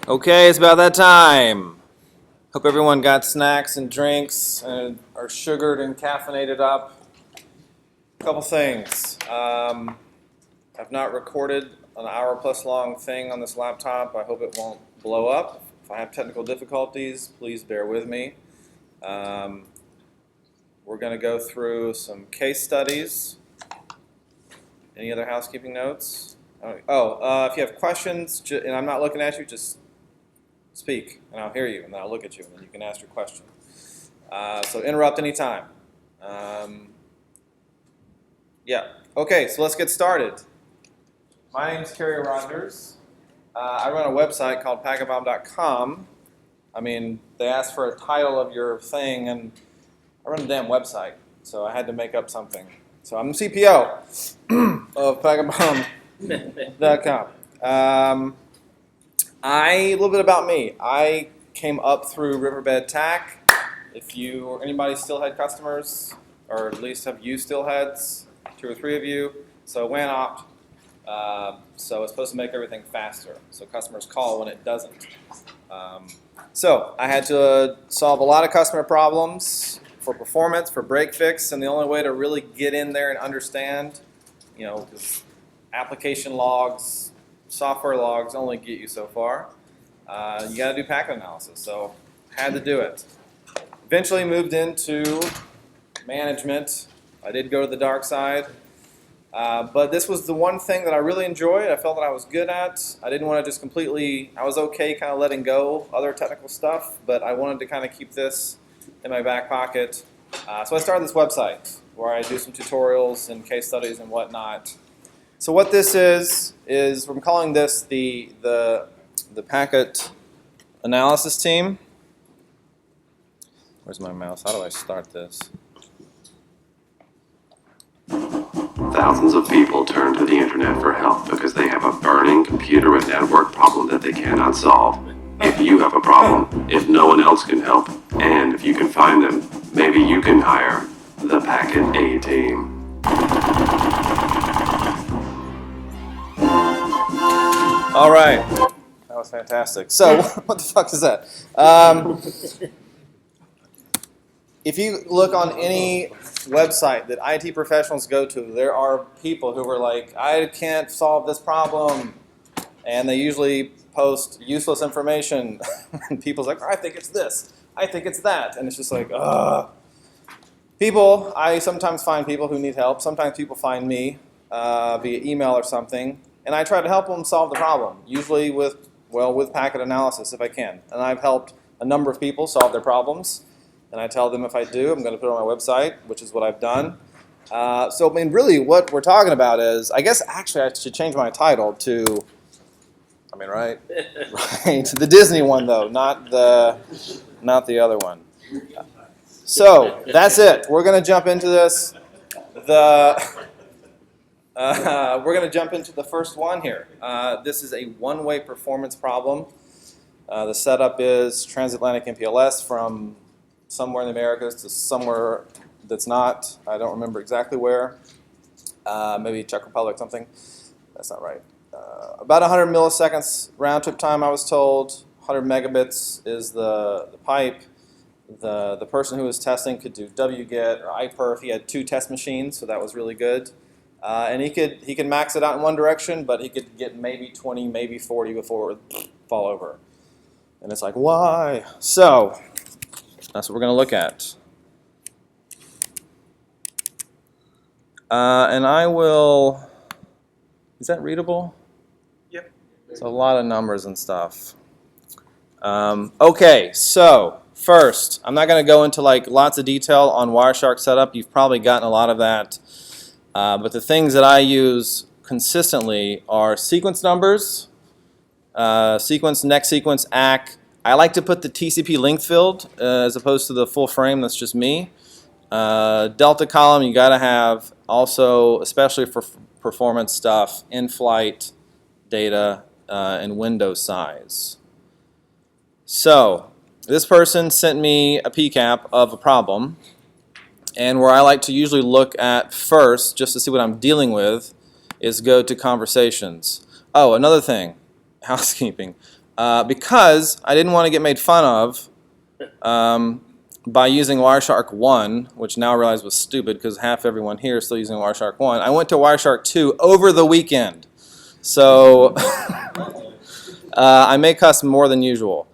Okay, it's about that time. Hope everyone got snacks and drinks and are sugared and caffeinated up. A couple things. I've not recorded an hour-plus long thing on this laptop. I hope it won't blow up. If I have technical difficulties, please bear with me. We're going to go through some case studies. Any other housekeeping notes? If you have questions, and I'm not looking at you, just speak, and I'll hear you, and then I'll look at you, and then you can ask your question. So interrupt anytime. Okay, so let's get started. My name is Kerry Rogers. I run a website called PacketBomb.com. I mean, they asked for a title of your thing, and I run a damn website, so I had to make up something. So I'm the CPO of PacketBomb.com. A little bit about me. I came up through Riverbed Tack. If you or anybody Steelhead customers, or at least have used Steelheads, 2 or 3 of you, so WAN opt. So it's supposed to make everything faster. So customers call when it doesn't. So I had to solve a lot of customer problems for performance, for break fix, and the only way to really get in there and understand, because application logs, software logs only get you so far. You got to do packet analysis, so had to do it. Eventually moved into management. I did go to the dark side, but this was the one thing that I really enjoyed. I felt that I was good at. I didn't want to just completely, I was okay kind of letting go other technical stuff, but I wanted to kind of keep this in my back pocket. So I started this website where I do some tutorials and case studies and whatnot. So what this is I'm calling this the packet analysis team. Where's my mouse? How do I start this? Thousands of people turn to the internet for help because they have a burning computer and network problem that they cannot solve. If you have a problem, if no one else can help, and if you can find them, maybe you can hire the Packet A team. All right, that was fantastic. So, what the fuck is that? If you look on any website that IT professionals go to, there are people who are like, I can't solve this problem, and they usually post useless information. And people's like, I think it's this, I think it's that, and it's just like, ugh. I sometimes find people who need help. Sometimes people find me via email or something. And I try to help them solve the problem, usually with packet analysis if I can. And I've helped a number of people solve their problems. And I tell them if I do, I'm going to put it on my website, which is what I've done. So, I mean, really what we're talking about is, I guess actually I should change my title to, right? Right, the Disney one though, not the other one. So, that's it. We're going to jump into this. We're going to jump into the first one here. This is a one-way performance problem. The setup is transatlantic MPLS from somewhere in the Americas to somewhere that's not. I don't remember exactly where. Maybe Czech Republic, something. That's not right. About 100 milliseconds round trip time, I was told. 100 megabits is the pipe. The person who was testing could do wget or iperf. He had 2 test machines, so that was really good. And he could max it out in one direction, but he could get maybe 20, maybe 40 before it would fall over. And it's like, why? So that's what we're going to look at. And I will, is that readable? Yep. It's a lot of numbers and stuff. Okay, so first, I'm not going to go into lots of detail on Wireshark setup. You've probably gotten a lot of that. But the things that I use consistently are sequence numbers, sequence, next sequence, ACK. I like to put the TCP length field as opposed to the full frame. That's just me. Delta column, you got to have also, especially for performance stuff, in-flight data and window size. So this person sent me a PCAP of a problem. And where I like to usually look at first, just to see what I'm dealing with, is go to conversations. Oh, another thing, housekeeping. because I didn't want to get made fun of by using Wireshark 1, which now I realize was stupid because half everyone here is still using Wireshark 1. I went to Wireshark 2 over the weekend. So I may cuss more than usual.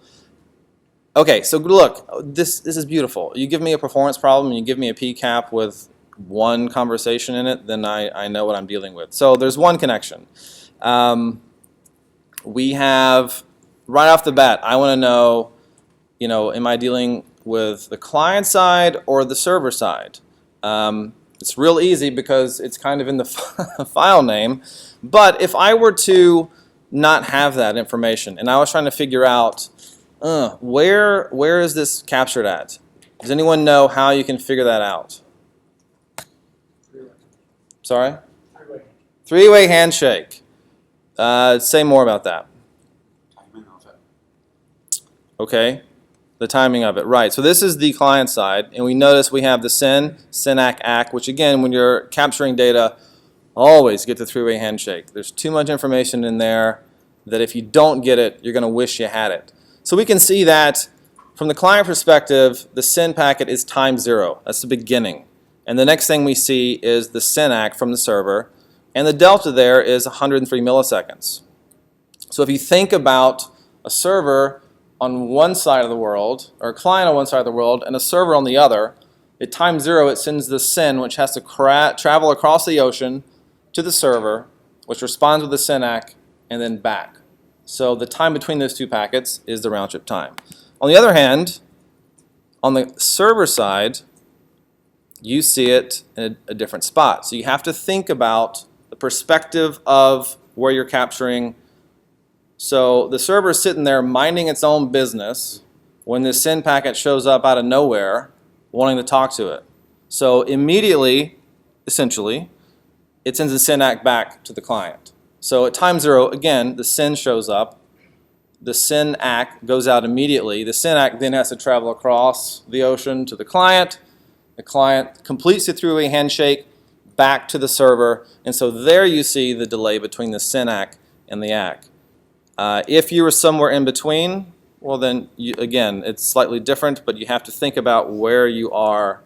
Okay, so look, this is beautiful. You give me a performance problem and you give me a PCAP with one conversation in it, then I know what I'm dealing with. So there's one connection. We have, right off the bat, I want to know, am I dealing with the client side or the server side? It's real easy because it's kind of in the file name. But if I were to not have that information and I was trying to figure out where is this captured at? Does anyone know how you can figure that out? Sorry? Three-way handshake. Say more about that. Okay, the timing of it. Right, so this is the client side, and we notice we have the SYN, SYN-ACK, ACK, which again, when you're capturing data, always get the three-way handshake. There's too much information in there that if you don't get it, you're going to wish you had it. So we can see that from the client perspective, the SYN packet is time 0. That's the beginning. And the next thing we see is the SYN-ACK from the server, and the delta there is 103 milliseconds. So if you think about a server on one side of the world, or a client on one side of the world, and a server on the other, at time 0 it sends the SYN, which has to travel across the ocean to the server, which responds with the SYN-ACK, and then back. So the time between those two packets is the round trip time. On the other hand, on the server side, you see it in a different spot. So you have to think about the perspective of where you're capturing. So the server is sitting there minding its own business when this SYN packet shows up out of nowhere wanting to talk to it. So immediately, essentially, it sends the SYN-ACK back to the client. So at time 0, again, the SYN shows up. The SYN-ACK goes out immediately. The SYN-ACK then has to travel across the ocean to the client. The client completes the three-way handshake back to the server. And so there you see the delay between the SYN-ACK and the ACK. If you were somewhere in between, well then, again, it's slightly different, but you have to think about where you are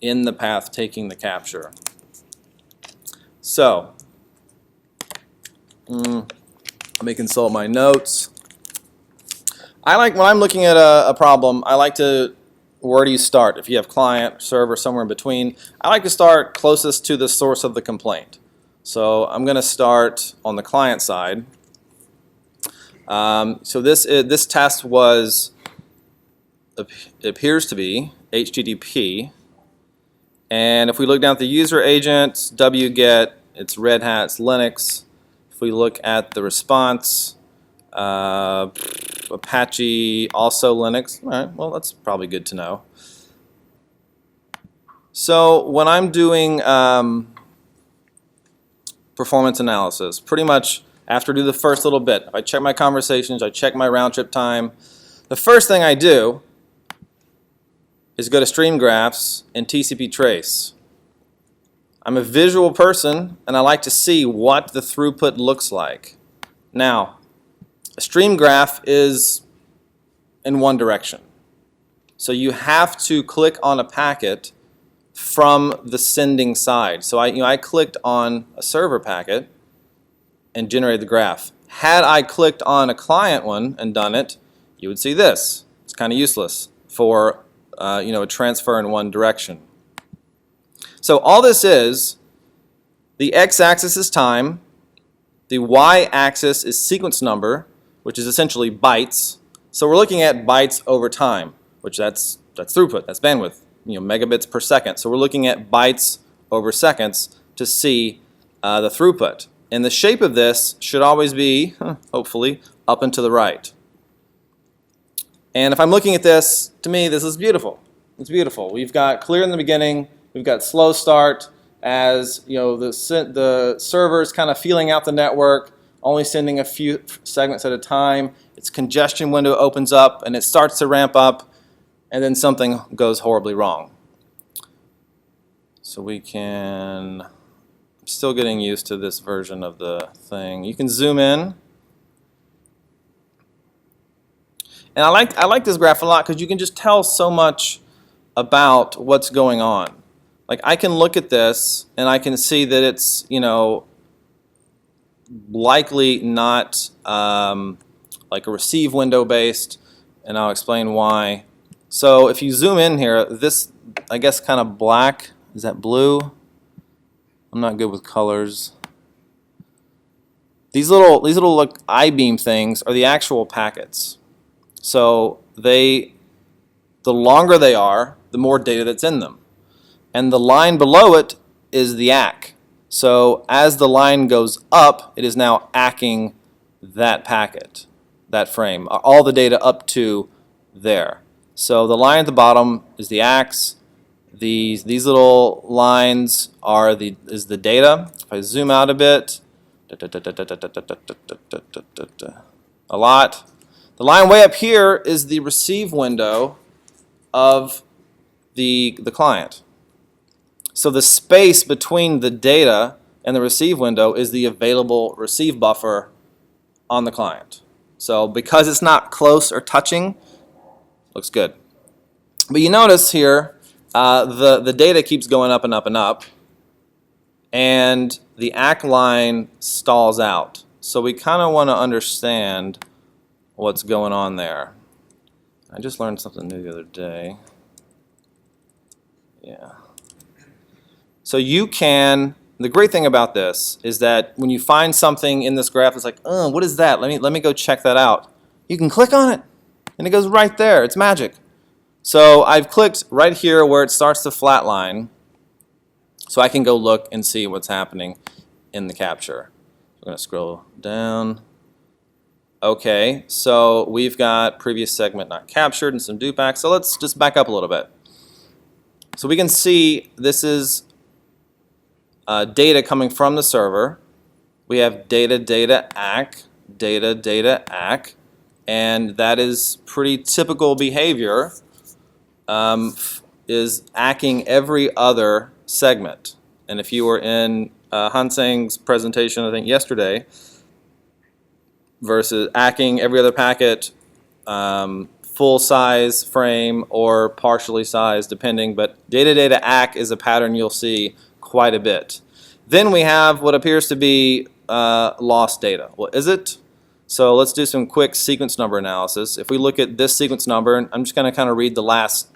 in the path taking the capture. So, let me consult my notes. When I'm looking at a problem, I like to, where do you start? If you have client, server, somewhere in between, I like to start closest to the source of the complaint. So I'm going to start on the client side. So this test was, it appears to be HTTP. And if we look down at the user agent, wget, it's Red Hat, it's Linux. If we look at the response, Apache, also Linux. All right, well, that's probably good to know. So when I'm doing performance analysis, pretty much after I do the first little bit, I check my conversations, I check my round trip time. The first thing I do is go to Stream Graphs and TCP Trace. I'm a visual person, and I like to see what the throughput looks like. Now, a stream graph is in one direction. So you have to click on a packet from the sending side. So I clicked on a server packet and generated the graph. Had I clicked on a client one and done it, you would see this. It's kind of useless for a transfer in one direction. So all this is, the x-axis is time, the y-axis is sequence number, which is essentially bytes. So we're looking at bytes over time, which that's throughput, that's bandwidth, megabits per second. So we're looking at bytes over seconds to see the throughput. And the shape of this should always be, hopefully, up and to the right. And if I'm looking at this, to me, this is beautiful. It's beautiful. We've got clear in the beginning. We've got slow start as the server is kind of feeling out the network, only sending a few segments at a time. Its congestion window opens up and it starts to ramp up, and then something goes horribly wrong. So I'm still getting used to this version of the thing. You can zoom in. And I like this graph a lot because you can just tell so much about what's going on. Like I can look at this and I can see that it's, you know, likely not like a receive window based, and I'll explain why. So if you zoom in here, this, I guess, kind of black, is that blue? I'm not good with colors. These little like I-beam things are the actual packets. So the longer they are, the more data that's in them. And the line below it is the ACK. So as the line goes up, it is now ACKing that packet, that frame, all the data up to there. So the line at the bottom is the ACKs. These little lines are is the data. If I zoom out a bit, a lot. The line way up here is the receive window of the client. So the space between the data and the receive window is the available receive buffer on the client. So because it's not close or touching, looks good. But you notice here, the data keeps going up and up and up, and the ACK line stalls out. So we kind of want to understand what's going on there. I just learned something new the other day. Yeah. So you can, the great thing about this is that when you find something in this graph, it's like, oh, what is that? Let me go check that out. You can click on it, and it goes right there. It's magic. So I've clicked right here where it starts to flatline, so I can go look and see what's happening in the capture. I'm going to scroll down. Okay, so we've got previous segment not captured and some dupacks. So let's just back up a little bit. So we can see this is data coming from the server. We have data ACK, data ACK, and that is pretty typical behavior, is ACKing every other segment. And if you were in Hanseng's presentation, I think yesterday, versus ACKing every other packet, full size frame or partially sized, depending, but data ACK is a pattern you'll see quite a bit. Then we have what appears to be lost data. Well, is it? So let's do some quick sequence number analysis. If we look at this sequence number, and I'm just going to kind of read the last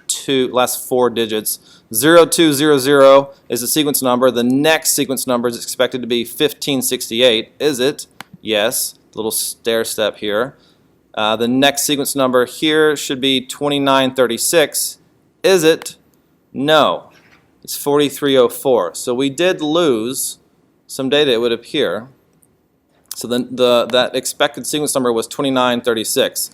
four digits. 0200 is the sequence number. The next sequence number is expected to be 1568. Is it? Yes. Little stair step here. The next sequence number here should be 2936. Is it? No. It's 4304. So we did lose some data, it would appear. So that expected sequence number was 2936.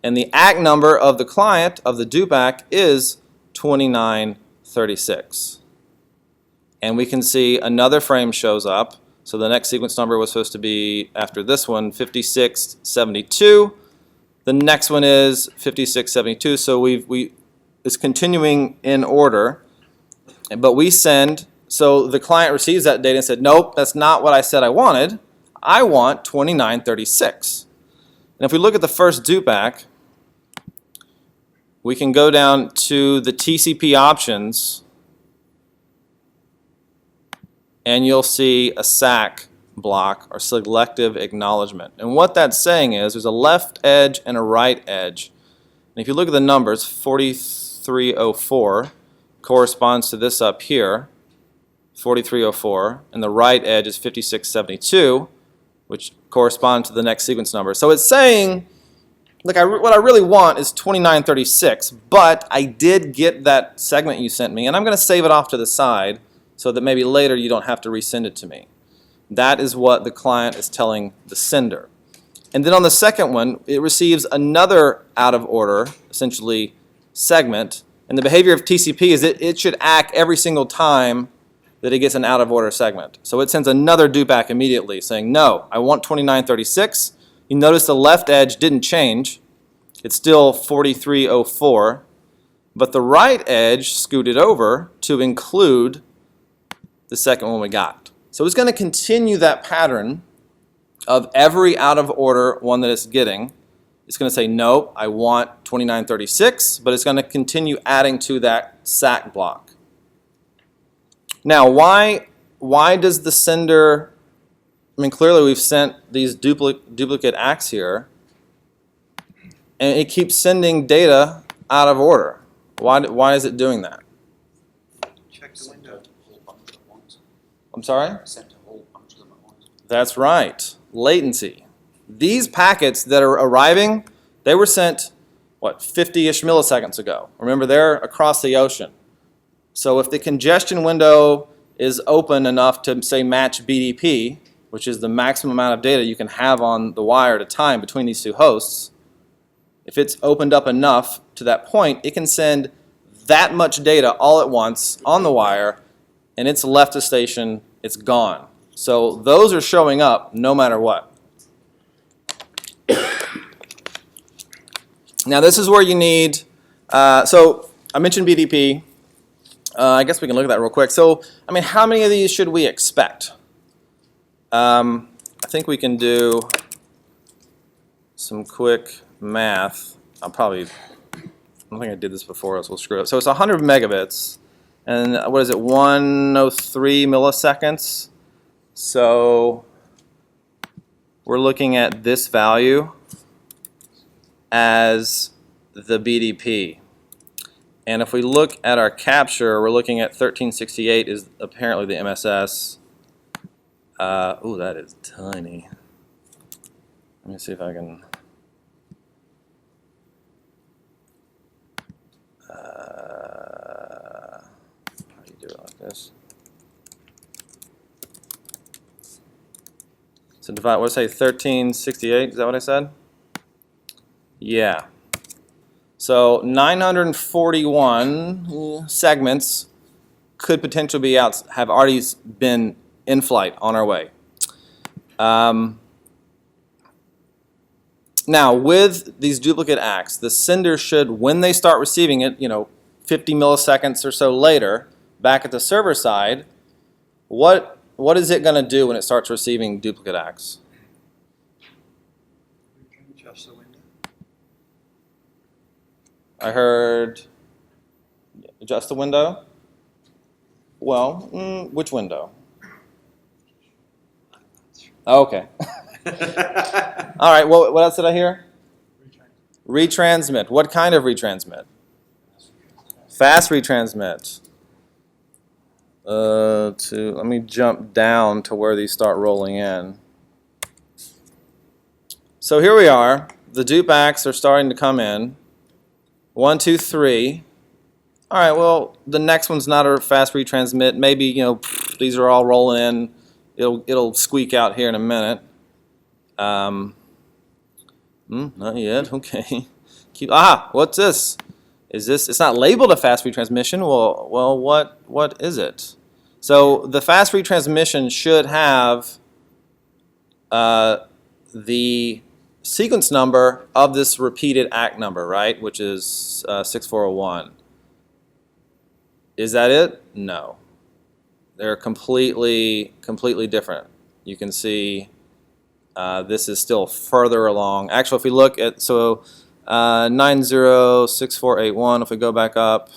And the ACK number of the client, of the dupack, is 2936. And we can see another frame shows up. So the next sequence number was supposed to be, after this one, 5672. The next one is 5672. So it's continuing in order. But we send, so the client receives that data and said, nope, that's not what I said I wanted. I want 2936. And if we look at the first dupack, we can go down to the TCP options, and you'll see a SAC block, or selective acknowledgement. And what that's saying is there's a left edge and a right edge. And if you look at the numbers, 4304 corresponds to this up here, 4304, and the right edge is 5672, which corresponds to the next sequence number. So it's saying, look, what I really want is 2936, but I did get that segment you sent me, and I'm going to save it off to the side so that maybe later you don't have to resend it to me. That is what the client is telling the sender. And then on the second one, it receives another out of order, essentially, segment. And the behavior of TCP is it should ACK every single time that it gets an out of order segment. So it sends another dupack immediately saying, no, I want 2936. You notice the left edge didn't change. It's still 4304. But the right edge scooted over to include the second one we got. So it's going to continue that pattern of every out of order one that it's getting It's going to say, nope, I want 2936, but it's going to continue adding to that SAC block. Now, why does the sender, I mean, clearly we've sent these duplicate ACKs here, and it keeps sending data out of order. Why is it doing that? Check the window. I'm sorry? Sent a whole bunch of them at once. That's right, latency. These packets that are arriving, they were sent, what, 50-ish milliseconds ago. Remember, they're across the ocean. So if the congestion window is open enough to, say, match BDP, which is the maximum amount of data you can have on the wire at a time between these two hosts, if it's opened up enough to that point, it can send that much data all at once on the wire, and it's left the station, it's gone. So those are showing up no matter what. Now this is where you need, so I mentioned BDP. I guess we can look at that real quick. So, I mean, how many of these should we expect? I think we can do some quick math. I don't think I did this before, else we'll screw up. So it's 100 megabits, and what is it, 103 milliseconds? So we're looking at this value as the BDP. And if we look at our capture, we're looking at 1368 is apparently the MSS. Ooh, that is tiny. Let me see if I can. How do you do it like this? So divide, what did I say, 1368, is that what I said? Yeah. So 941 segments could potentially be out, have already been in flight on our way. Now, with these duplicate ACKs, the sender should, when they start receiving it, 50 milliseconds or so later, back at the server side, what is it going to do when it starts receiving duplicate ACKs? Adjust the window. I heard adjust the window. Well, which window? Okay. All right. Well, what else did I hear? Retransmit. What kind of retransmit? Fast retransmit. Let me jump down to where these start rolling in. So here we are. The dupe ACKs are starting to come in. 1, 2, 3. All right. Well, the next one's not a fast retransmit. Maybe these are all rolling in. It'll squeak out here in a minute. Not yet. Okay. What's this? Is this? It's not labeled a fast retransmission. Well, what is it? So the fast retransmission should have the sequence number of this repeated ACK number, right? Which is 6401. Is that it? No. They're completely different. You can see this is still further along. Actually, if we look at 906481, if we go back up,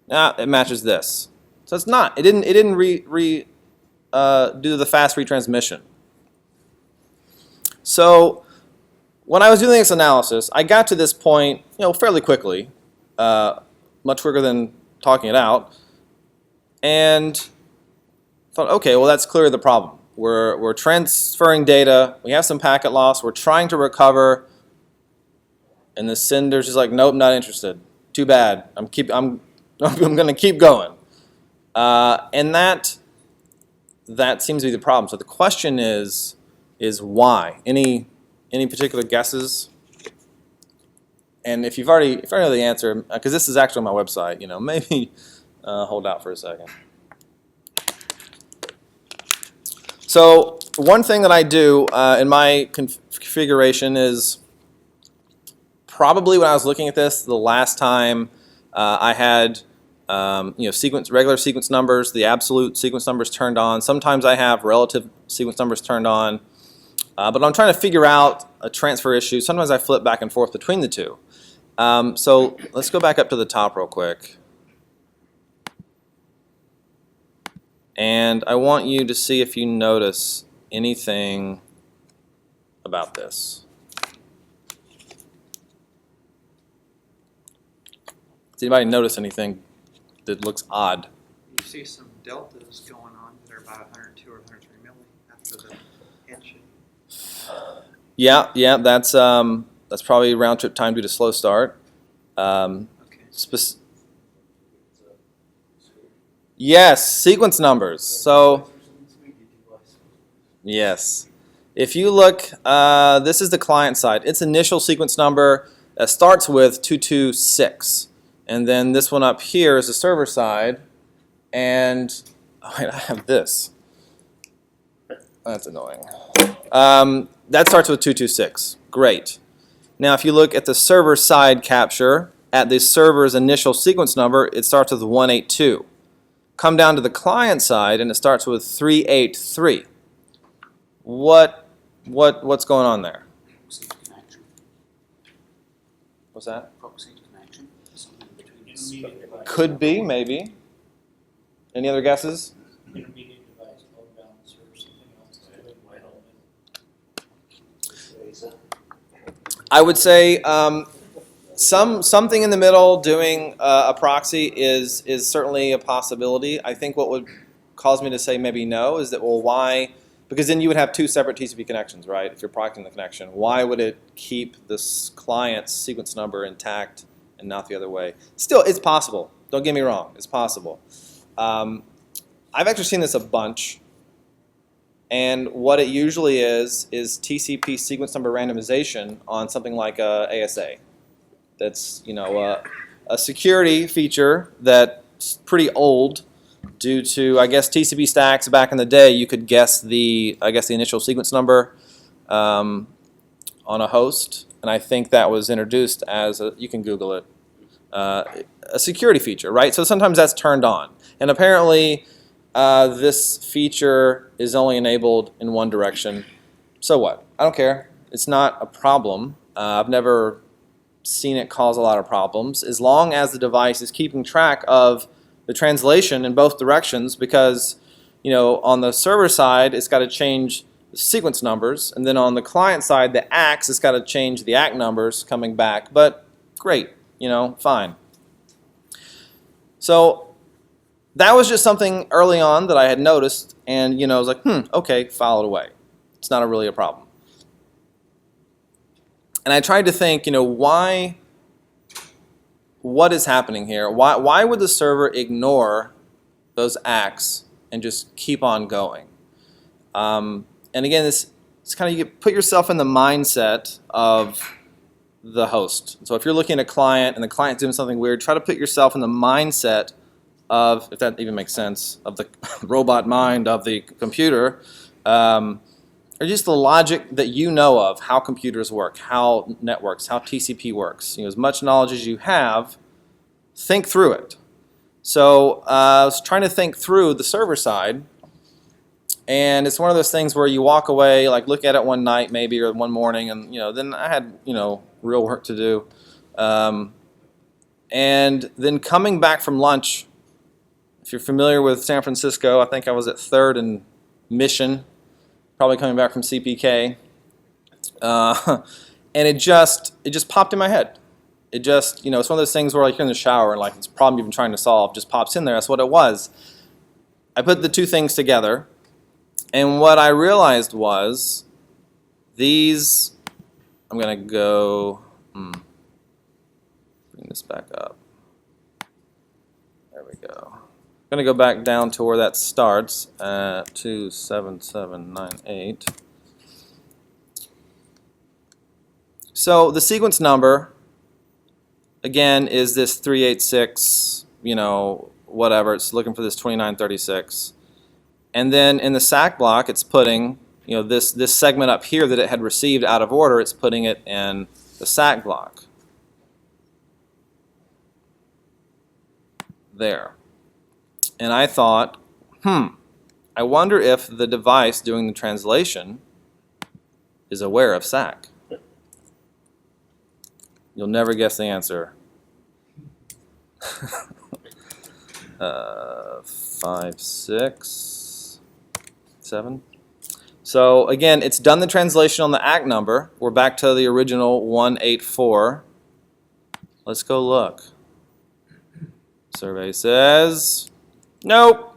it matches this. So it's not. It didn't do the fast retransmission. So when I was doing this analysis, I got to this point, fairly quickly, much quicker than talking it out, and thought, okay, well that's clearly the problem. We're transferring data. We have some packet loss. We're trying to recover, and the sender's just like, nope, not interested. Too bad. I'm going to keep going. And that seems to be the problem. So the question is why? Any particular guesses? And if you already know the answer, because this is actually on my website, maybe hold out for a second. So one thing that I do in my configuration is probably when I was looking at this the last time I had regular sequence numbers, the absolute sequence numbers turned on. Sometimes I have relative sequence numbers turned on. But I'm trying to figure out a transfer issue, sometimes I flip back and forth between the two. So let's go back up to the top real quick. And I want you to see if you notice anything about this. Does anybody notice anything that looks odd? You see some deltas going on that are about 102 or 103 milli after the handshake. Yeah, that's probably round trip time due to slow start. Okay. Yes, sequence numbers. So yes, if you look, this is the client side. Its initial sequence number starts with 226, and then this one up here is the server side, and wait, I have this. That's annoying. That starts with 226. Great. Now, if you look at the server side capture, at the server's initial sequence number, it starts with 182. Come down to the client side, and it starts with 383. What's going on there? Proxy connection. What's that? Proxy connection. Something between the Could be, maybe. Any other guesses? Intermediate device, load balancer, or something else. I would say something in the middle doing a proxy is certainly a possibility. I think what would cause me to say maybe no is that, well, why? Because then you would have two separate TCP connections, right? If you're proxying the connection, why would it keep this client's sequence number intact and not the other way? Still, it's possible. Don't get me wrong, it's possible. I've actually seen this a bunch. And what it usually is TCP sequence number randomization on something like a ASA. That's a security feature that's pretty old due to, I guess, TCP stacks back in the day. You could guess the initial sequence number on a host, and I think that was introduced as you can Google it, a security feature, right? So sometimes that's turned on, and apparently. This feature is only enabled in one direction. So what? I don't care. It's not a problem. I've never seen it cause a lot of problems as long as the device is keeping track of the translation in both directions, because on the server side it's got to change the sequence numbers, and then on the client side the ACKs it's got to change the ACK numbers coming back. But great, fine. So that was just something early on that I had noticed, and I was like, okay, file it away. It's not really a problem. And I tried to think, why? What is happening here? Why would the server ignore those ACKs and just keep on going? And again, it's kind of, you put yourself in the mindset of the host. So if you're looking at a client and the client's doing something weird, try to put yourself in the mindset of, if that even makes sense, of the robot mind of the computer, or just the logic that you know of, how computers work, how networks, how TCP works. As much knowledge as you have, think through it. So I was trying to think through the server side, and it's one of those things where you walk away, like look at it one night maybe, or one morning, and then I had real work to do, and then coming back from lunch. If you're familiar with San Francisco, I think I was at 3rd and Mission, probably coming back from CPK, and it just popped in my head. It just, it's one of those things where like you're in the shower and like this problem you've been trying to solve just pops in there. That's what it was. I put the two things together, and what I realized was these. I'm gonna go bring this back up. There we go. I'm going to go back down to where that starts at 27798. So the sequence number, again, is this 386, whatever. It's looking for this 2936. And then in the SAC block, it's putting, this segment up here that it had received out of order, it's putting it in the SAC block. There. And I thought, I wonder if the device doing the translation is aware of SAC. You'll never guess the answer. 5, 6, 7. So again, it's done the translation on the ACK number. We're back to the original 184. Let's go look. Survey says, nope.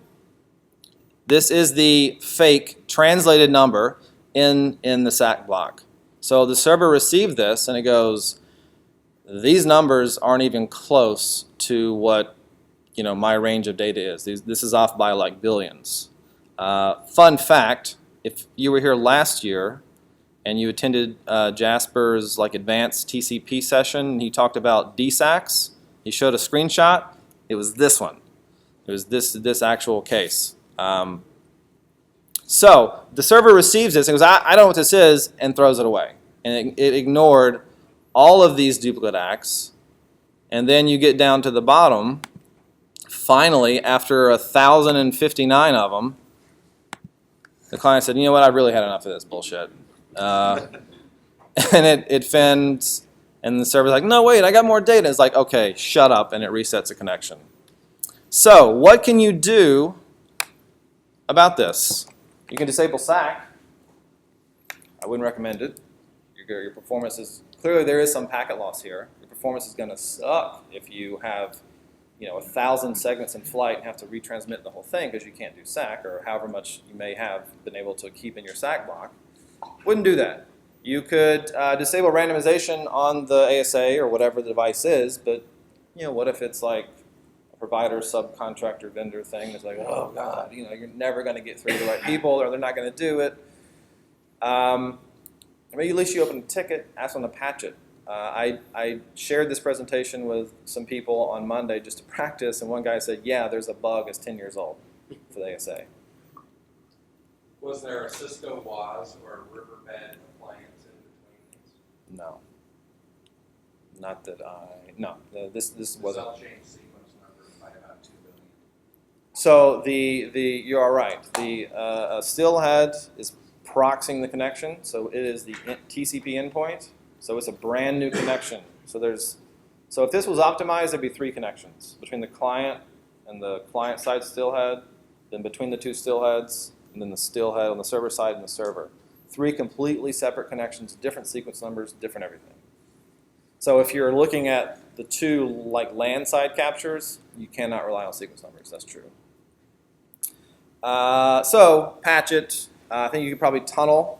This is the fake translated number in the SAC block. So the server received this and it goes, these numbers aren't even close to what my range of data is. This is off by like billions. Fun fact, if you were here last year and you attended Jasper's like advanced TCP session, he talked about DSACs. He showed a screenshot. It was this one. It was this actual case. So the server receives this and goes, I don't know what this is, and throws it away. And it ignored all of these duplicate acts. And then you get down to the bottom. Finally, after 1,059 of them, the client said, you know what, I've really had enough of this bullshit. And it fins, and the server's like, no, wait, I got more data. It's like, okay, shut up, and it resets the connection. So what can you do about this? You can disable SAC. I wouldn't recommend it. Your performance is, clearly there is some packet loss here. Your performance is going to suck if you have 1,000 segments in flight and have to retransmit the whole thing because you can't do SAC, or however much you may have been able to keep in your SAC block. Wouldn't do that. You could disable randomization on the ASA or whatever the device is, but what if it's like a provider, subcontractor, vendor thing that's like, oh God, you're never going to get through the right people, or they're not going to do it. Maybe at least you open a ticket, ask them to patch it. I shared this presentation with some people on Monday just to practice, and one guy said, yeah, there's a bug that's 10 years old for the ASA. Was there a Cisco WAS or a Riverbed appliance in between these? No. Not that no. This wasn't. Cell change sequence number by about 2 billion. So you are right. The Steelhead is proxying the connection, so it is the TCP endpoint. So it's a brand new connection. So if this was optimized, there'd be 3 connections between the client and the client side Steelhead, then between the 2 Steelheads, and then the Steelhead on the server side and the server. 3 completely separate connections, different sequence numbers, different everything. So if you're looking at the 2 like LAN side captures, you cannot rely on sequence numbers. That's true. So patch it. I think you could probably tunnel,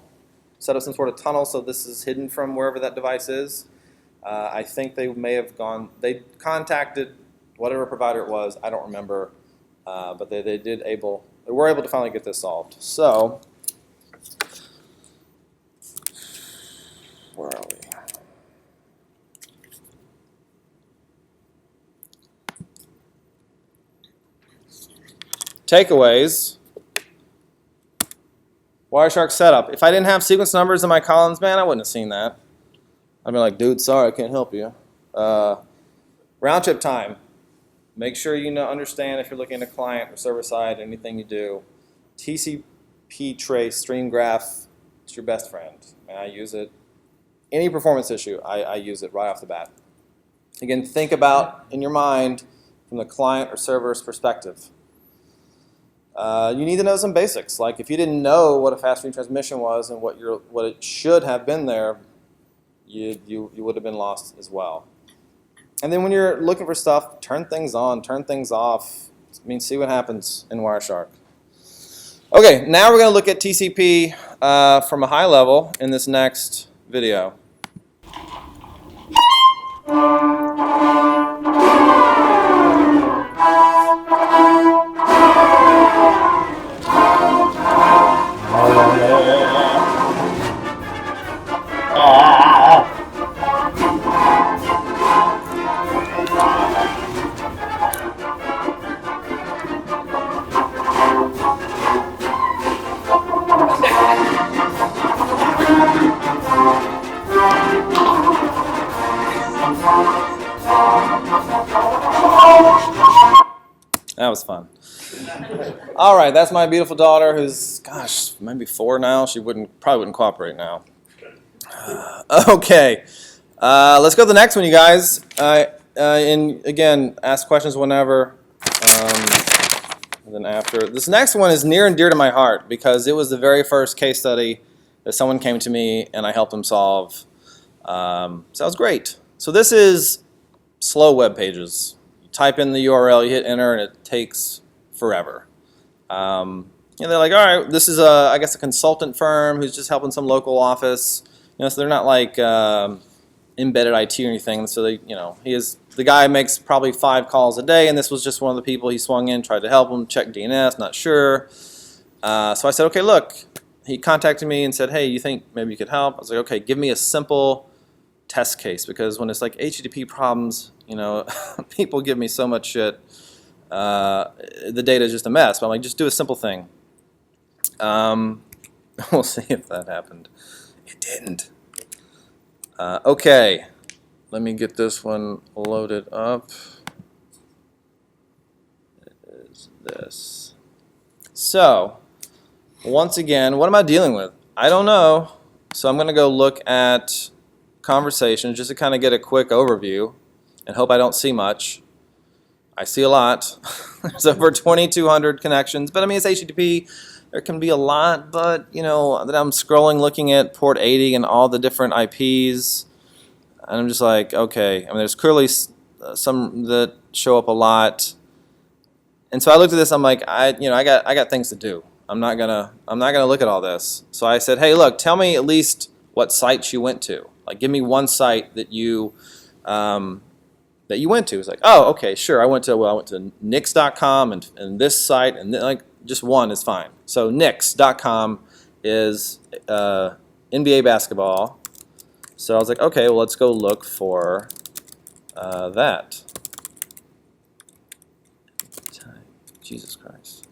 set up some sort of tunnel so this is hidden from wherever that device is. I think they may have they contacted whatever provider it was, I don't remember, but they were able to finally get this solved. So, where are we? Takeaways. Wireshark setup. If I didn't have sequence numbers in my columns, man, I wouldn't have seen that. I'd be like, dude, sorry, I can't help you. Round trip time. Make sure you understand if you're looking at a client or server side, anything you do. TCP trace, stream graph, it's your best friend. And I use it. Any performance issue, I use it right off the bat. Again, think about, in your mind, from the client or server's perspective. You need to know some basics. Like if you didn't know what a fast retransmission was and what it should have been there, you would have been lost as well. And then when you're looking for stuff, turn things on, turn things off. I mean, see what happens in Wireshark. Okay, now we're going to look at TCP from a high level in this next video. That was fun. All right, that's my beautiful daughter who's, gosh, maybe 4 now. She probably wouldn't cooperate now. Okay. Let's go to the next one, you guys. And again, ask questions whenever. And then after. This next one is near and dear to my heart because it was the very first case study that someone came to me and I helped them solve. So that was great. So this is slow web pages. You type in the URL, you hit enter, and it takes forever. They're like, all right, this is I guess a consultant firm who's just helping some local office. So they're not like embedded IT or anything. So the guy makes probably 5 calls a day, and this was just one of the people he swung in, tried to help him, check DNS, not sure. So I said, okay, look. He contacted me and said, hey, you think maybe you could help? I was like, okay, give me a simple test case, because when it's like HTTP problems, people give me so much shit. The data is just a mess. But I'm like, just do a simple thing. We'll see if that happened. It didn't. Okay, let me get this one loaded up. It is this. So, once again, what am I dealing with? I don't know. So I'm going to go look at conversations just to kind of get a quick overview and hope I don't see much. I see a lot. There's over 2,200 connections, but I mean, it's HTTP. There can be a lot, but that I'm scrolling looking at port 80 and all the different IPs, and I'm just like, okay. I mean, there's clearly some that show up a lot, and so I looked at this. I'm like, I got things to do. I'm not gonna look at all this. So I said, hey, look, tell me at least what sites you went to. Like, give me one site that you went to. It's like, oh, okay, sure. I went to Nix.com and this site, and like just one is fine. So Nix.com is NBA basketball. So I was like, okay, well, let's go look for that. Jesus Christ.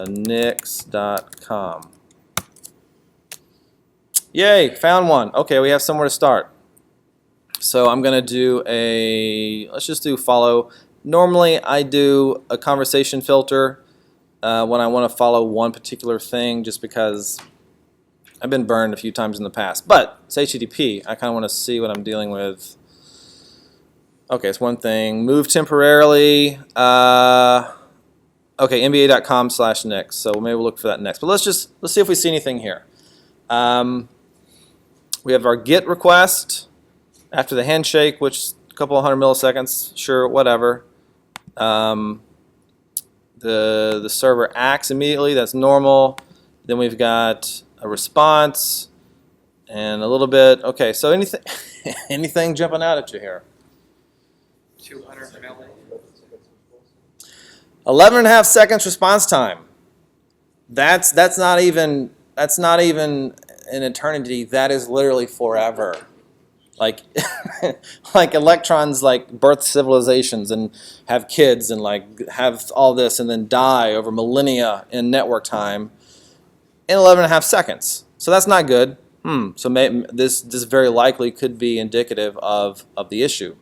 Nix.com. Yay, found one. Okay, we have somewhere to start. So I'm going to do let's just do follow. Normally I do a conversation filter when I want to follow one particular thing, just because I've been burned a few times in the past. But it's HTTP. I kind of want to see what I'm dealing with. Okay, it's one thing. Move temporarily. Okay, NBA.com/Nix. So maybe we'll look for that next. But let's see if we see anything here. We have our GET request after the handshake, which is a couple of 100 milliseconds. Sure, whatever. The server acts immediately. That's normal. Then we've got a response and a little bit. Okay, so anything jumping out at you here? 200 milli. 11.5 seconds response time. That's not even an eternity. That is literally forever. Like like electrons like birth civilizations and have kids and like have all this and then die over millennia in network time in 11.5 seconds. So that's not good. So this very likely could be indicative of the issue.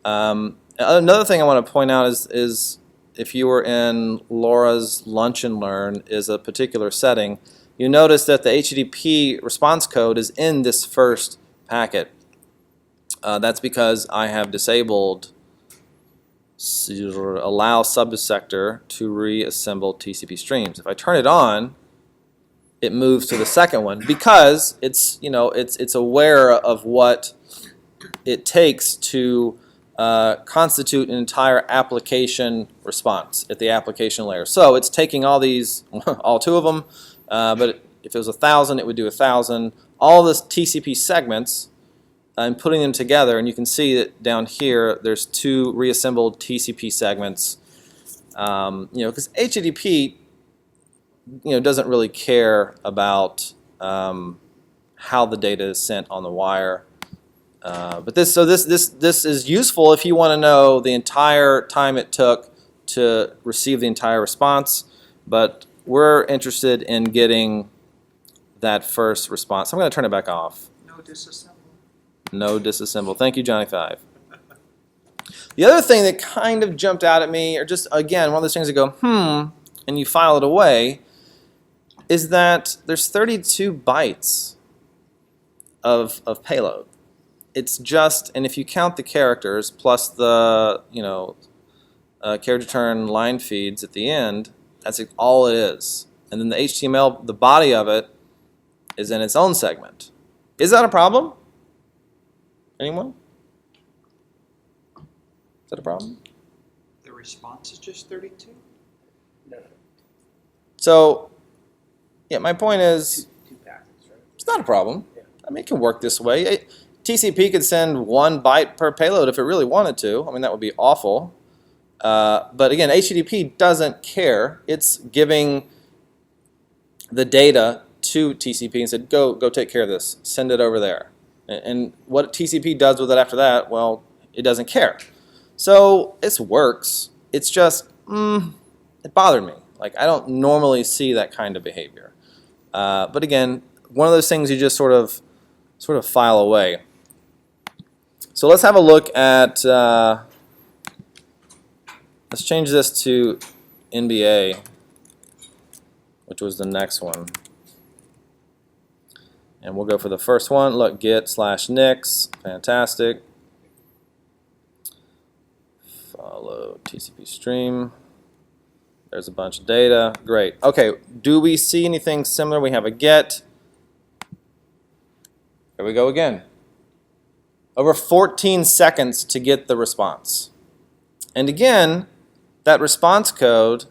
Another thing I want to point out is if you were in Laura's Lunch and Learn is a particular setting, you notice that the HTTP response code is in this first packet. That's because I have disabled allow subsector to reassemble TCP streams. If I turn it on, it moves to the second one because it's aware of what it takes to constitute an entire application response at the application layer. So it's taking all these, all 2 of them, but if it was 1,000, it would do 1,000. All this TCP segments and putting them together, and you can see that down here there's 2 reassembled TCP segments. Because HTTP, doesn't really care about how the data is sent on the wire. But this is useful if you want to know the entire time it took to receive the entire response. But we're interested in getting that first response. I'm going to turn it back off. No disassemble. No disassemble. Thank you, Johnny 5. The other thing that kind of jumped out at me, or just again one of those things that go and you file it away, is that there's 32 bytes of payload. It's just, and if you count the characters plus the character return line feeds at the end, that's all it is. And then the HTML, the body of it, is in its own segment. Is that a problem? Anyone? Is that a problem? The response is just 32? So, yeah, my point is, Two packets, right? it's not a problem. I mean, it can work this way. TCP could send 1 byte per payload if it really wanted to. I mean, that would be awful. But again, HTTP doesn't care. It's giving the data to TCP and said, go take care of this. Send it over there. And what TCP does with it after that, well, it doesn't care. So this works. It's just, it bothered me. Like, I don't normally see that kind of behavior. But again, one of those things you just sort of file away. So let's have a look at, let's change this to NBA, which was the next one. And we'll go for the first one. Look, get/nix, fantastic. Follow TCP stream. There's a bunch of data. Great. Okay, do we see anything similar? We have a get. Here we go again. Over 14 seconds to get the response. And again, that response code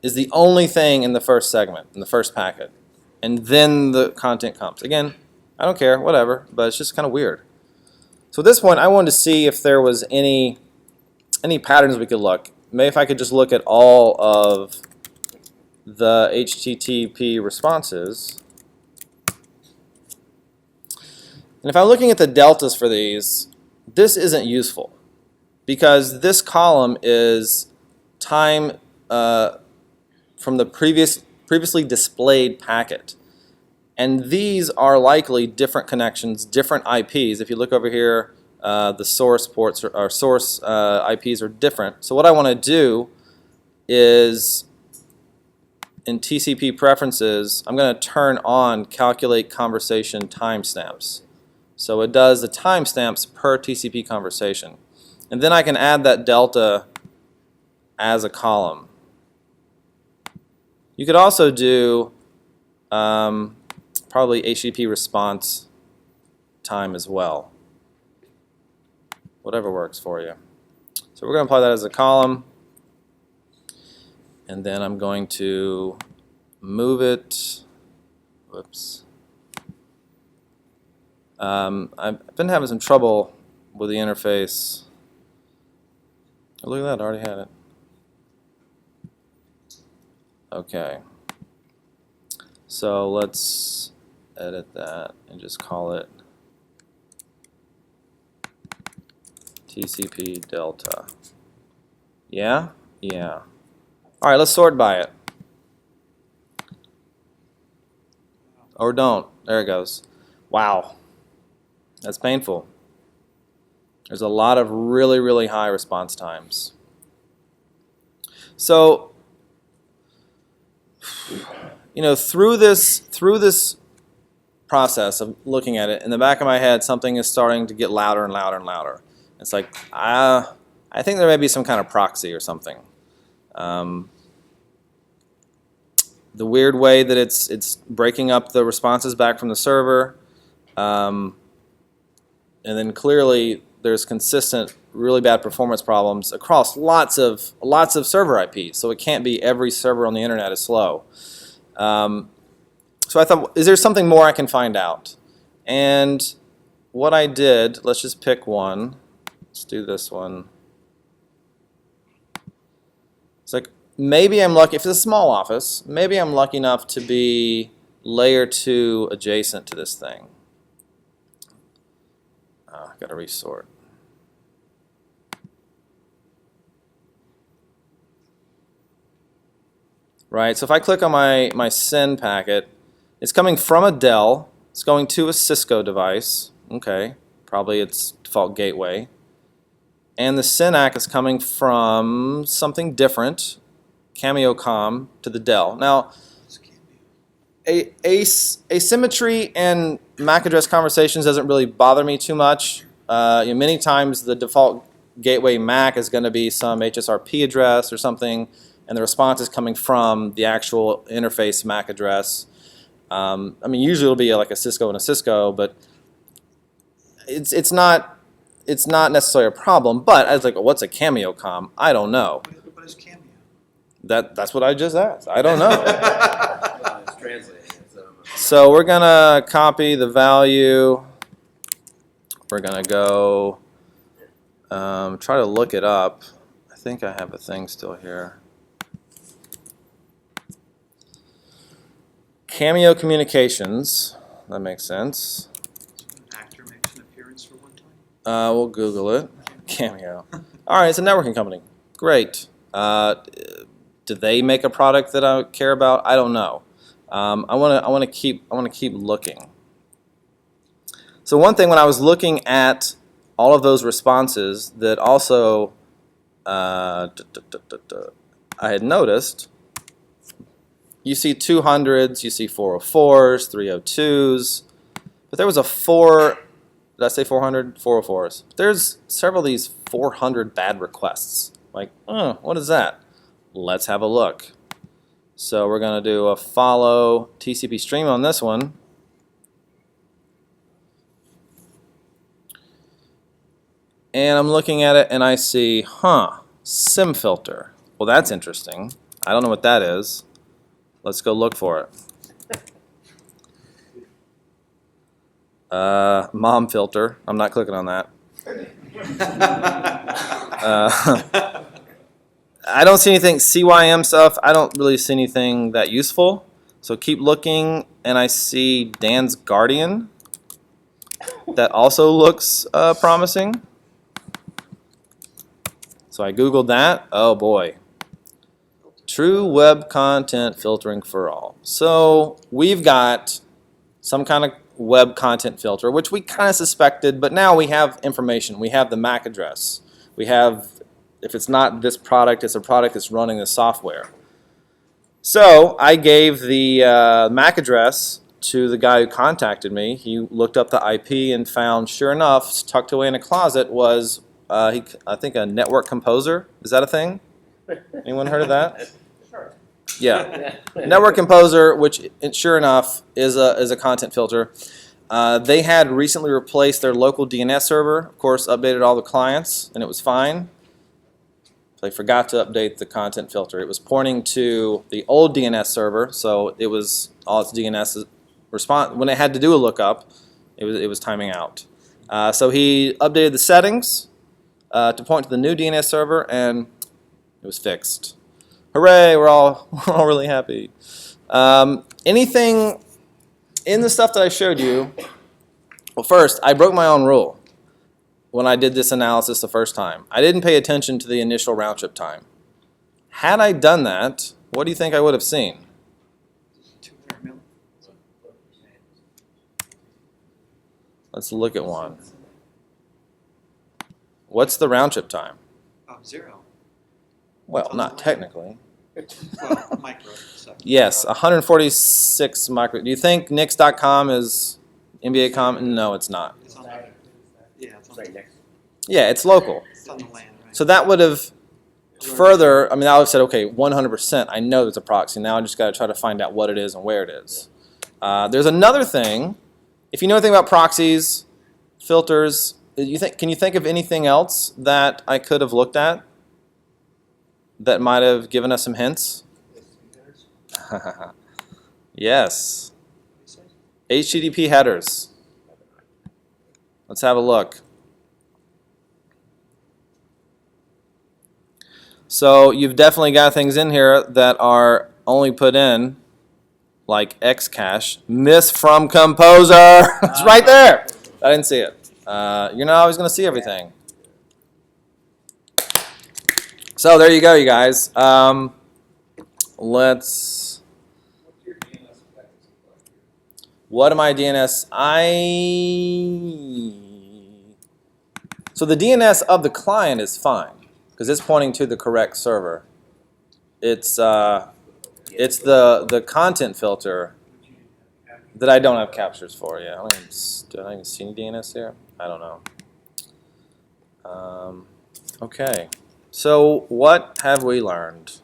is the only thing in the first segment, in the first packet. And then the content comes. Again, I don't care, whatever, but it's just kind of weird. So at this point, I wanted to see if there was any patterns we could look. Maybe if I could just look at all of the HTTP responses. And if I'm looking at the deltas for these, this isn't useful because this column is time from the previously displayed packet. And these are likely different connections, different IPs. If you look over here, the source ports or source IPs are different. So what I want to do is in TCP preferences, I'm going to turn on calculate conversation timestamps. So it does the timestamps per TCP conversation. And then I can add that delta as a column. You could also do probably HTTP response time as well. Whatever works for you. So we're going to apply that as a column. And then I'm going to move it. Whoops. I've been having some trouble with the interface. Oh, look at that, I already had it. Okay. So let's edit that and just call it TCP delta. Yeah? Yeah. All right, let's sort by it. Or don't. There it goes. Wow. That's painful. There's a lot of really, really high response times. So, through this process of looking at it, in the back of my head, something is starting to get louder and louder and louder. It's like, I think there may be some kind of proxy or something. The weird way that it's breaking up the responses back from the server, and then clearly there's consistent, really bad performance problems across lots of server IPs. So it can't be every server on the internet is slow. So I thought, is there something more I can find out? And what I did, let's just pick one. Let's do this one. It's like, maybe I'm lucky, if it's a small office, maybe I'm lucky enough to be layer 2 adjacent to this thing. Oh, got to resort. Right, so if I click on my send packet, it's coming from a Dell, it's going to a Cisco device, okay, probably its default gateway. And the SYNAC is coming from something different, CameoCom, to the Dell. Now, Asymmetry in MAC address conversations doesn't really bother me too much. Many times the default gateway MAC is going to be some HSRP address or something, and the response is coming from the actual interface MAC address. Usually it'll be like a Cisco and a Cisco, but it's not necessarily a problem. But I was like, what's a Cameo com? I don't know. What is Cameo? That's what I just asked. I don't know. It's translating. So we're gonna copy the value. We're gonna go try to look it up. I think I have a thing still here. Cameo Communications. That makes sense. An actor makes an appearance for one time. We'll Google it. Cameo. All right, it's a networking company. Great. Do they make a product that I care about? I don't know. I want to keep looking. So one thing when I was looking at all of those responses that also I had noticed, you see 200s, you see 404s, 302s, but there was a 4. Did I say 400? 404s. There's several of these 400 bad requests. Like, what is that? Let's have a look. So we're going to do a follow TCP stream on this one. And I'm looking at it and I see, SIM filter. Well, that's interesting. I don't know what that is. Let's go look for it. Mom filter. I'm not clicking on that. I don't see anything CYM stuff. I don't really see anything that useful. So keep looking, and I see Dan's Guardian. That also looks promising. So I Googled that. Oh boy. True web content filtering for all. So we've got some kind of web content filter, which we kind of suspected, but now we have information. We have the MAC address. We have, if it's not this product, it's a product that's running the software. So I gave the MAC address to the guy who contacted me. He looked up the IP and found, sure enough, tucked away in a closet was, I think, a network composer. Is that a thing? Anyone heard of that? Yeah, Network Composer, which sure enough is a content filter. They had recently replaced their local DNS server. Of course, updated all the clients, and it was fine. They forgot to update the content filter. It was pointing to the old DNS server, so it was all its DNS response. When it had to do a lookup, it was timing out. So he updated the settings to point to the new DNS server, and it was fixed. Hooray! We're all really happy. Anything in the stuff that I showed you? Well, first, I broke my own rule when I did this analysis the first time. I didn't pay attention to the initial round trip time. Had I done that, what do you think I would have seen? 200 mil. Let's look at one. What's the round trip time? 0. Well, not technically. Well, micro. So. Yes, 146 micro. Do you think Nix.com is NBA.com? No, it's not. It's on the, yeah, it's on, Right next. Yeah, it's local. it's on the land, right? So that would have further, I would have said, okay, 100%, I know there's a proxy. Now I just got to try to find out what it is and where it is. There's another thing. If you know anything about proxies, filters, can you think of anything else that I could have looked at that might have given us some hints? Yes. HTTP headers. Let's have a look. So you've definitely got things in here that are only put in, like Xcache. Miss from Composer. It's right there. I didn't see it. You're not always going to see everything. So there you go, you guys. Let's. What am I DNS? So the DNS of the client is fine because it's pointing to the correct server. It's the content filter. that I don't have captures for. Yeah, do I even see any DNS here? I don't know. Okay, so what have we learned?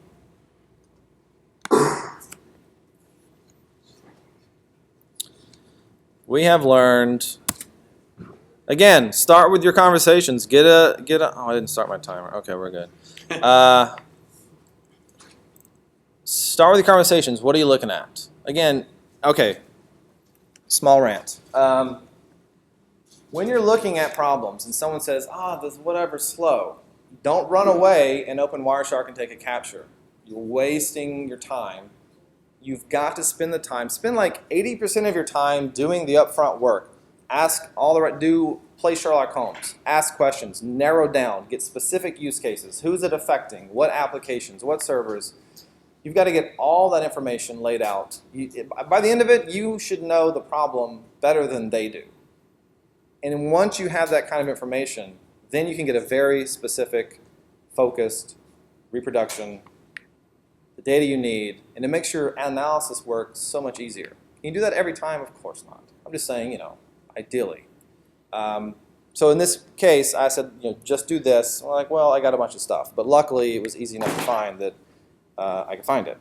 We have learned. Again, start with your conversations. Get a. Oh, I didn't start my timer. Okay, we're good. Start with your conversations. What are you looking at? Again, okay. Small rant. When you're looking at problems and someone says, this whatever's slow, don't run away and open Wireshark and take a capture. You're wasting your time. You've got to spend the time. Spend like 80% of your time doing the upfront work. Play Sherlock Holmes. Ask questions. Narrow down. Get specific use cases. Who's it affecting? What applications? What servers? You've got to get all that information laid out. By the end of it, you should know the problem better than they do. And once you have that kind of information, then you can get a very specific, focused reproduction, the data you need, and it makes your analysis work so much easier. Can you do that every time? Of course not. I'm just saying, ideally. So in this case, I said, just do this. I'm like, well, I got a bunch of stuff. But luckily, it was easy enough to find that I could find it.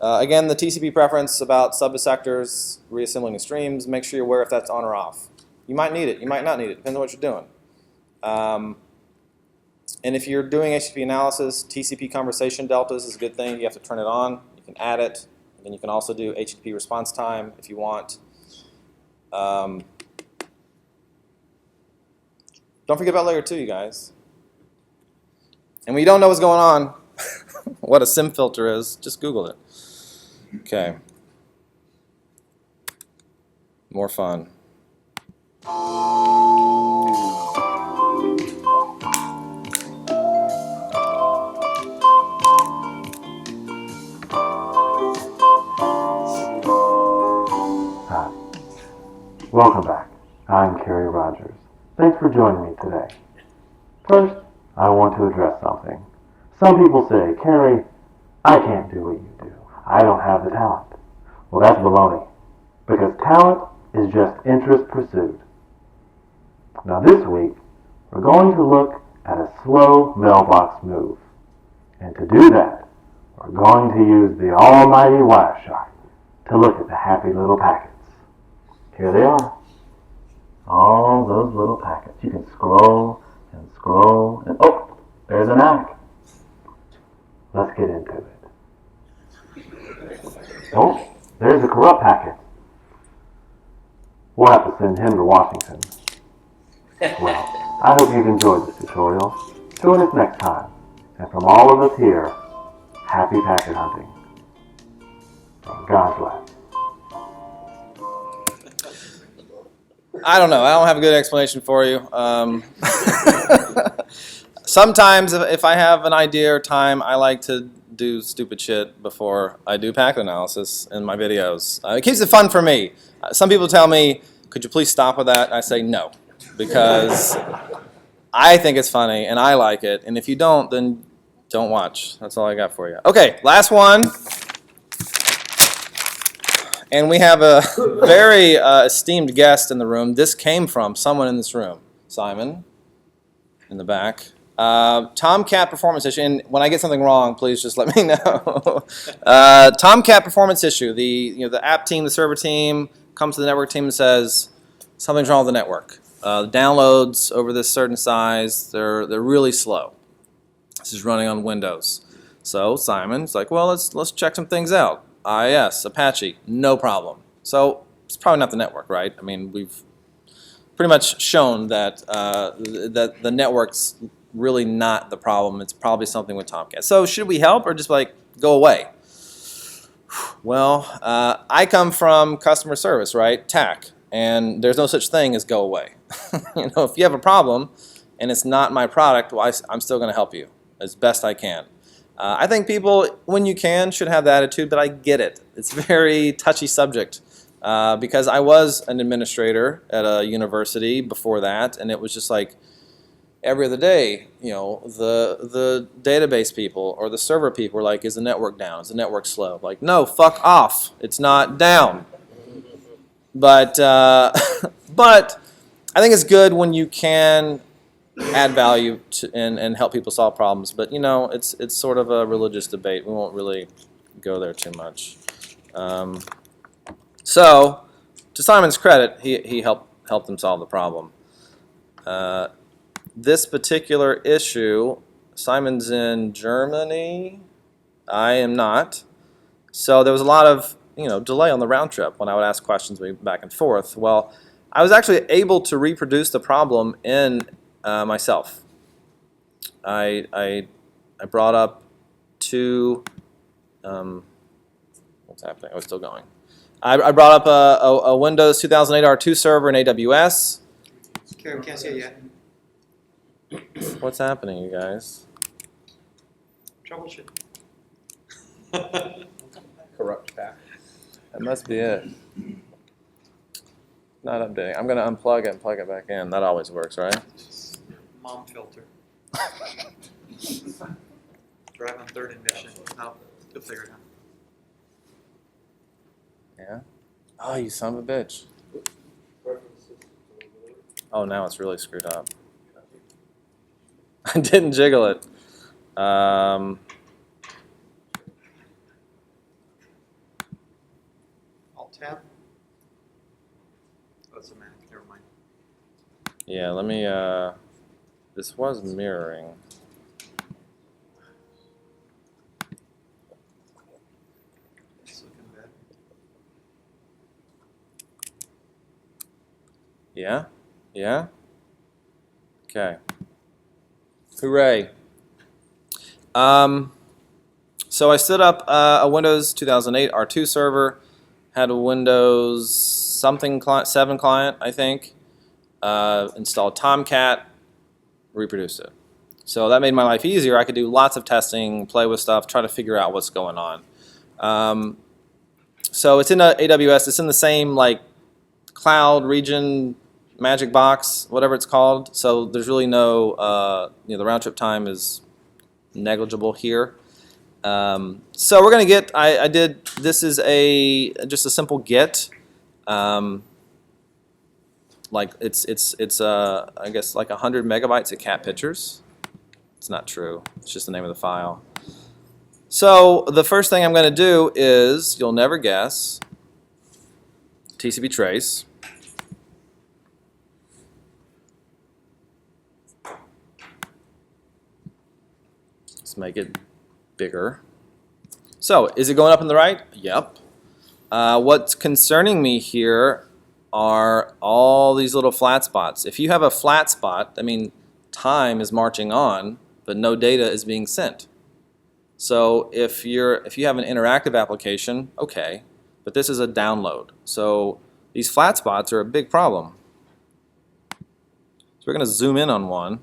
Again, the TCP preference about subsectors, reassembling the streams, make sure you're aware if that's on or off. You might need it. You might not need it. Depends on what you're doing. And if you're doing HTTP analysis, TCP conversation deltas is a good thing. You have to turn it on. You can add it. And then you can also do HTTP response time if you want. Don't forget about layer 2, you guys. And when you don't know what's going on, what a SIM filter is, just Google it. Okay. More fun. Hi. Welcome back. I'm Kerry Rogers. Thanks for joining me today. First, I want to address something. Some people say, Kerry, I can't do what you do. I don't have the talent. Well, that's baloney. Because talent is just interest pursued. Now this week, we're going to look at a slow mailbox move. And to do that, we're going to use the almighty Wireshark to look at the happy little packets. Here they are. All those little packets. You can scroll and scroll and oh, there's an ACK. Let's get into it. Oh, there's a corrupt packet. We'll have to send him to Washington. Well, I hope you've enjoyed this tutorial. Join us next time. And from all of us here, happy packet hunting. And God bless. I don't know. I don't have a good explanation for you. Sometimes if I have an idea or time, I like to do stupid shit before I do packet analysis in my videos. It keeps it fun for me. Some people tell me, could you please stop with that? And I say no, because I think it's funny and I like it. And if you don't, then don't watch. That's all I got for you. Okay, last one. And we have a very esteemed guest in the room. This came from someone in this room. Simon, in the back. Tomcat performance issue. And when I get something wrong, please just let me know. Tomcat performance issue. The app team, the server team comes to the network team and says something's wrong with the network. Downloads over this certain size, they're really slow. This is running on Windows. So Simon's like, well, let's check some things out. IIS, Apache, no problem. So it's probably not the network, right? I mean, we've pretty much shown that that the network's really not the problem. It's probably something with Tomcat. So should we help or just go away? Well, I come from customer service, right? TAC, and there's no such thing as go away. If you have a problem and it's not my product, well, I'm still going to help you as best I can. I think people, when you can, should have the attitude, but I get it. It's a very touchy subject because I was an administrator at a university before that, and it was just like, every other day, the database people or the server people are like, is the network down? Is the network slow? Like, no, fuck off. It's not down. But but I think it's good when you can add value and help people solve problems. But it's sort of a religious debate. We won't really go there too much. So, to Simon's credit, he helped them solve the problem. This particular issue, Simon's in Germany. I am not. So there was a lot of delay on the round trip when I would ask questions back and forth. Well, I was actually able to reproduce the problem in myself. I brought up two. What's happening? Oh, it's still going. I brought up a Windows 2008 R2 server in AWS. Okay, we can't see it yet. What's happening, you guys? Troubleshoot. Corrupt pack. That must be it. Not updating. I'm going to unplug it and plug it back in. That always works, right? Mom filter. Drive on third ignition. No, you'll figure it out. Yeah. Oh, you son of a bitch. Oh, now it's really screwed up. I didn't jiggle it. Alt tab. Oh, it's a Mac. Never mind. Yeah, let me, this was mirroring. It's looking bad. Yeah? Yeah? Okay. Hooray. So I stood up a Windows 2008 R2 server, had a Windows something 7 client, I think, installed Tomcat, reproduced it. So that made my life easier. I could do lots of testing, play with stuff, try to figure out what's going on. So it's in AWS. It's in the same cloud region, magic box, whatever it's called. So there's really no, the round trip time is negligible here. So we're gonna get. I did. This is just a simple get. It's I guess like 100 megabytes of cat pictures. It's not true. It's just the name of the file. So the first thing I'm going to do is, you'll never guess, TCP trace. Let's make it bigger. So is it going up and the right? Yep. What's concerning me here are all these little flat spots. If you have a flat spot, I mean, time is marching on, but no data is being sent. So if you have an interactive application, okay, but this is a download. So these flat spots are a big problem. So we're going to zoom in on one.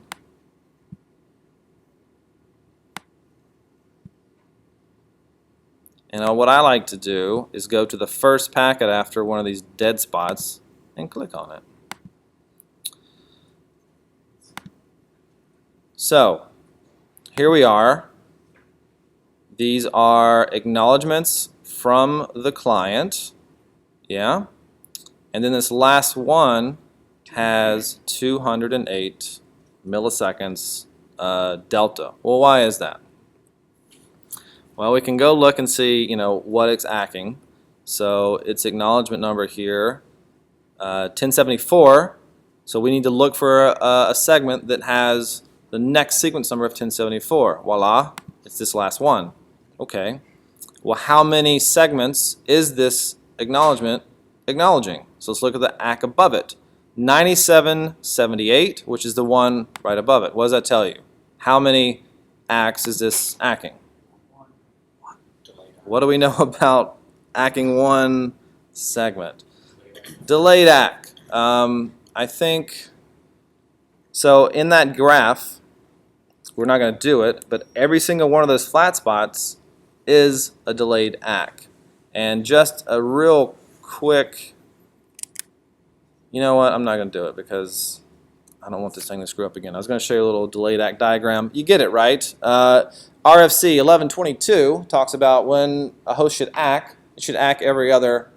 And what I like to do is go to the first packet after one of these dead spots and click on it. So here we are. These are acknowledgments from the client. Yeah. And then this last one has 208 milliseconds delta. Well, why is that? Well, we can go look and see, what it's acking. So its acknowledgement number here, 1074. So we need to look for a segment that has the next sequence number of 1074. Voila, it's this last one. Okay. Well, how many segments is this acknowledgement acknowledging? So let's look at the ACK above it. 9778, which is the one right above it. What does that tell you? How many ACKs is this ACKing? What do we know about ACKing one segment? Delayed ACK. I think, so in that graph, we're not going to do it, but every single one of those flat spots is a delayed ACK. And just a real quick, you know what, I'm not going to do it because I don't want this thing to screw up again. I was going to show you a little delayed act diagram. You get it, right? RFC 1122 talks about when a host should act. It should act every other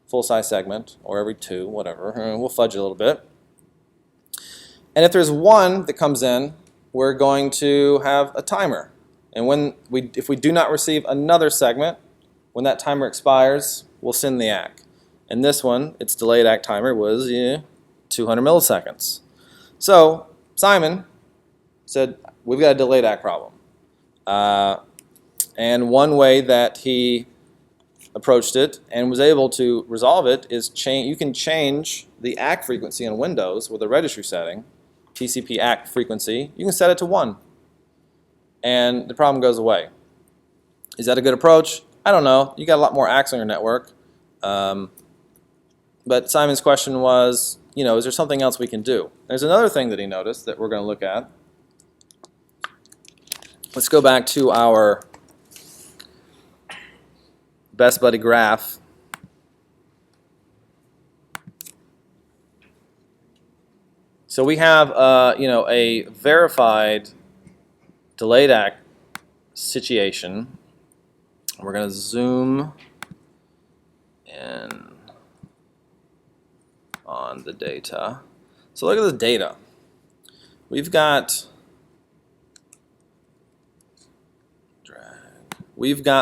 full-size segment, or every 2, whatever. We'll fudge it a little bit. And if there's 1 that comes in, we're going to have a timer. And if we do not receive another segment, when that timer expires, we'll send the ACK. And this one, its delayed ACK timer was 200 milliseconds. So Simon said, we've got a delayed ACK problem. And one way that he approached it and was able to resolve it is you can change the ACK frequency in Windows with a registry setting, TCP ACK frequency. You can set it to 1. And the problem goes away. Is that a good approach? I don't know. You got a lot more ACKs on your network. But Simon's question was, is there something else we can do? There's another thing that he noticed that we're going to look at. Let's go back to our best buddy graph. So we have a verified delayed ACK situation. We're going to zoom in on the data. So look at the data. We've got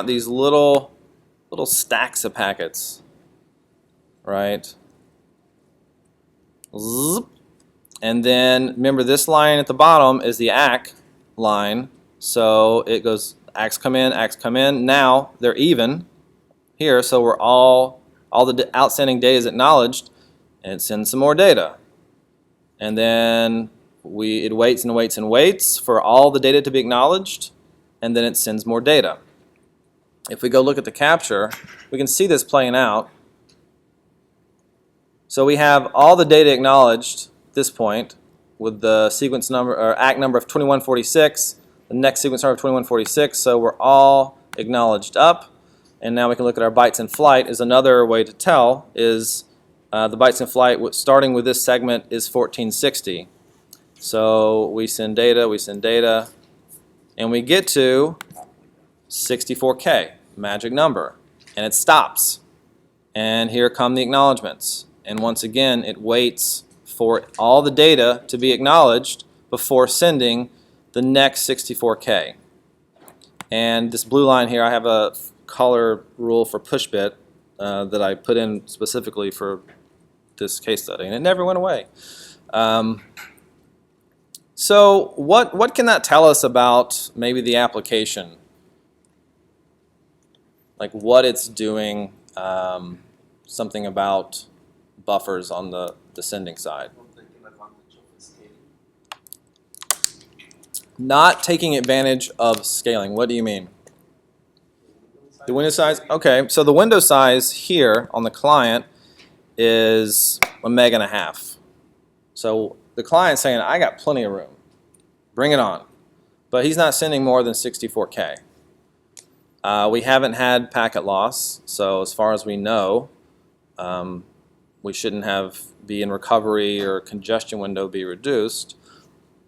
these little stacks of packets, right? Zip. And then remember, this line at the bottom is the ACK line. So it goes ACKs come in, ACKs come in. Now they're even here, so we're all the outstanding data is acknowledged, and it sends some more data. And then it waits and waits and waits for all the data to be acknowledged, and then it sends more data. If we go look at the capture, we can see this playing out. So we have all the data acknowledged at this point with the sequence number or ACK number of 2146, the next sequence number of 2146. So we're all acknowledged up. And now we can look at our bytes in flight. Is another way to tell is the bytes in flight starting with this segment is 1460. So we send data, and we get to 64K, magic number, and it stops. And here come the acknowledgments. And once again, it waits for all the data to be acknowledged before sending the next 64K. And this blue line here, I have a color rule for push bit that I put in specifically for this case study, and it never went away. So what can that tell us about maybe the application? Like what it's doing, something about buffers on the sending side. Not taking advantage of scaling. What do you mean? The window size? Okay, so the window size here on the client is 1.5 meg. So the client's saying, I got plenty of room. Bring it on. But he's not sending more than 64K. We haven't had packet loss, so as far as we know, we shouldn't be in recovery or congestion window be reduced.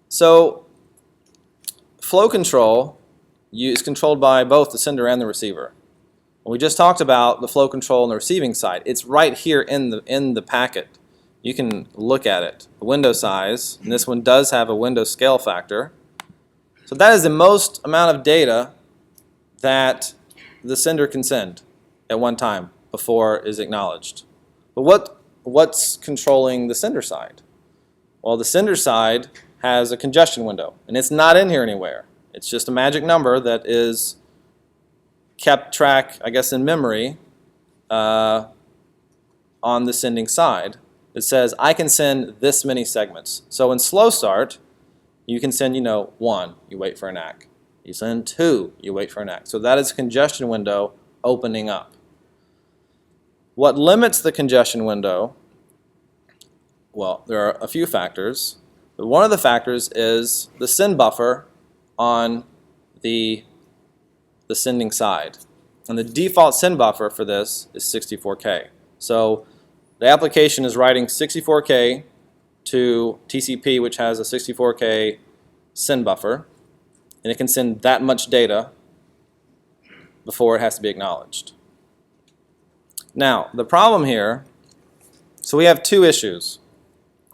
So flow control is controlled by both the sender and the receiver. We just talked about the flow control on the receiving side. It's right here in the packet. You can look at it. The window size, and this one does have a window scale factor. So that is the most amount of data that the sender can send at one time before it is acknowledged. But what's controlling the sender side? Well, the sender side has a congestion window, and it's not in here anywhere. It's just a magic number that is kept track, I guess, in memory on the sending side. It says, I can send this many segments. So in slow start, you can send, 1, you wait for an ACK. You send 2, you wait for an ACK. So that is a congestion window opening up. What limits the congestion window? Well, there are a few factors. But one of the factors is the send buffer on the sending side. And the default send buffer for this is 64K. So the application is writing 64K to TCP, which has a 64K send buffer, and it can send that much data before it has to be acknowledged. Now, the problem here, so we have two issues.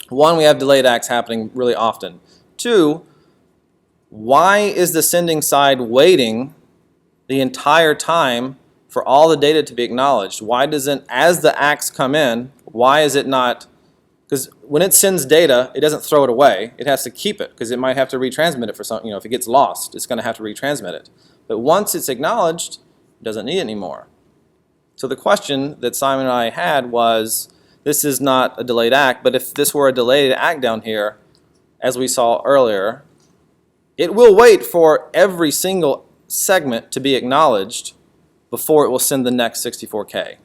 One, we have delayed acts happening really often. Two, why is the sending side waiting the entire time for all the data to be acknowledged? Why doesn't, as the acts come in, why is it not, because when it sends data, it doesn't throw it away. It has to keep it because it might have to retransmit it for something. If it gets lost, it's going to have to retransmit it. But once it's acknowledged, it doesn't need it anymore. So the question that Simon and I had was, this is not a delayed act, but if this were a delayed act down here, as we saw earlier, it will wait for every single segment to be acknowledged before it will send the next 64K.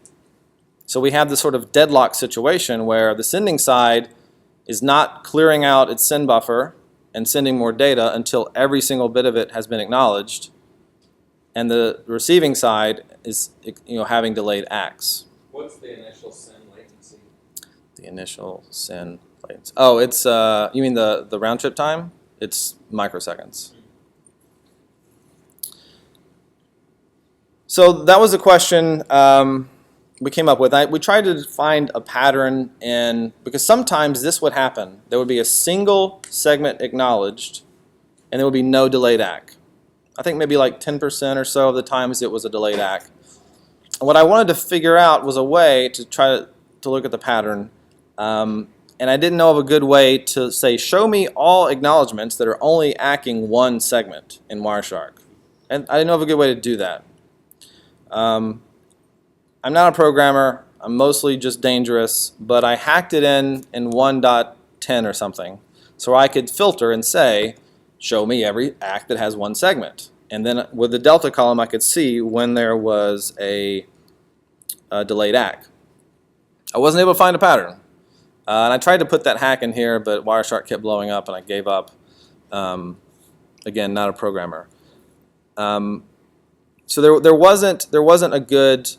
So we have this sort of deadlock situation where the sending side is not clearing out its send buffer and sending more data until every single bit of it has been acknowledged, and the receiving side is having delayed acts. What's the initial send latency? The initial send latency. Oh, it's you mean the round trip time? It's microseconds. So that was a question we came up with. We tried to find a pattern because sometimes this would happen. There would be a single segment acknowledged, and there would be no delayed ACK. I think maybe like 10% or so of the times it was a delayed ACK. And what I wanted to figure out was a way to try to look at the pattern, and I didn't know of a good way to say, show me all acknowledgments that are only ACKing one segment in Wireshark. And I didn't know of a good way to do that. I'm not a programmer. I'm mostly just dangerous, but I hacked it in 1.10 or something, so I could filter and say, show me every ACK that has one segment. And then with the delta column, I could see when there was a delayed ACK. I wasn't able to find a pattern. And I tried to put that hack in here, but Wireshark kept blowing up, and I gave up. Again, not a programmer. So there wasn't a good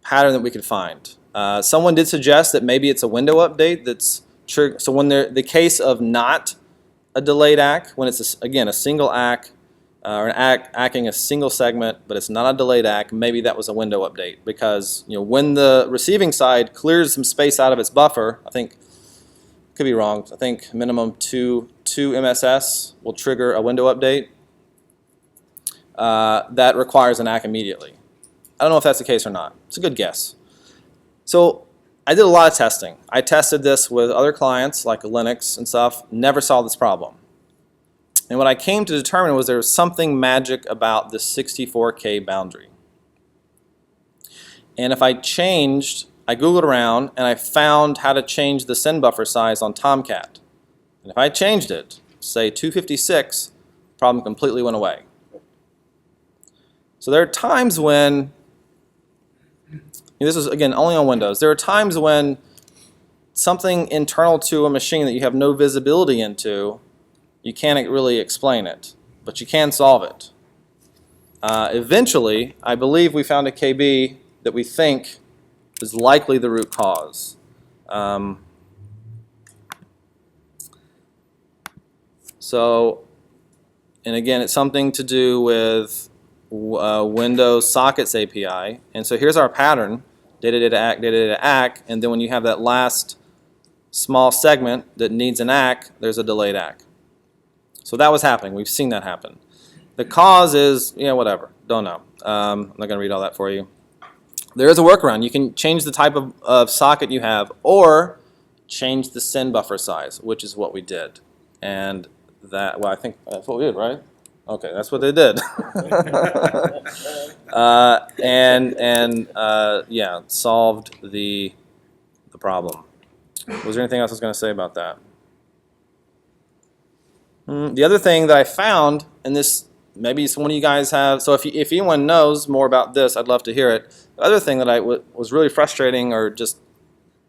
pattern that we could find. Someone did suggest that maybe it's a window update that's triggered. So when the case of not a delayed ACK, when it's again a single ACK or an ACK ACKing a single segment, but it's not a delayed ACK, maybe that was a window update, because when the receiving side clears some space out of its buffer, I think, could be wrong, I think minimum two MSS will trigger a window update that requires an ACK immediately. I don't know if that's the case or not. It's a good guess. So I did a lot of testing. I tested this with other clients like Linux and stuff, never saw this problem. And what I came to determine was there was something magic about the 64K boundary. And if I Googled around and I found how to change the send buffer size on Tomcat. And if I changed it, say 256, the problem completely went away. So there are times when, this is again only on Windows, there are times when something internal to a machine that you have no visibility into, you can't really explain it, but you can solve it. Eventually, I believe we found a KB that we think is likely the root cause. And again, it's something to do with Windows Sockets API. And so here's our pattern, data, data, ACK, data, data, ACK, and then when you have that last small segment that needs an ACK, there's a delayed ACK. So that was happening. We've seen that happen. The cause is, whatever. Don't know. I'm not going to read all that for you. There is a workaround. You can change the type of socket you have, or change the send buffer size, which is what we did. And that, well, I think that's what we did, right? Okay, that's what they did. Yeah, solved the problem. Was there anything else I was going to say about that? The other thing that I found, and this maybe some of you guys have, so if anyone knows more about this, I'd love to hear it. The other thing that was really frustrating, or just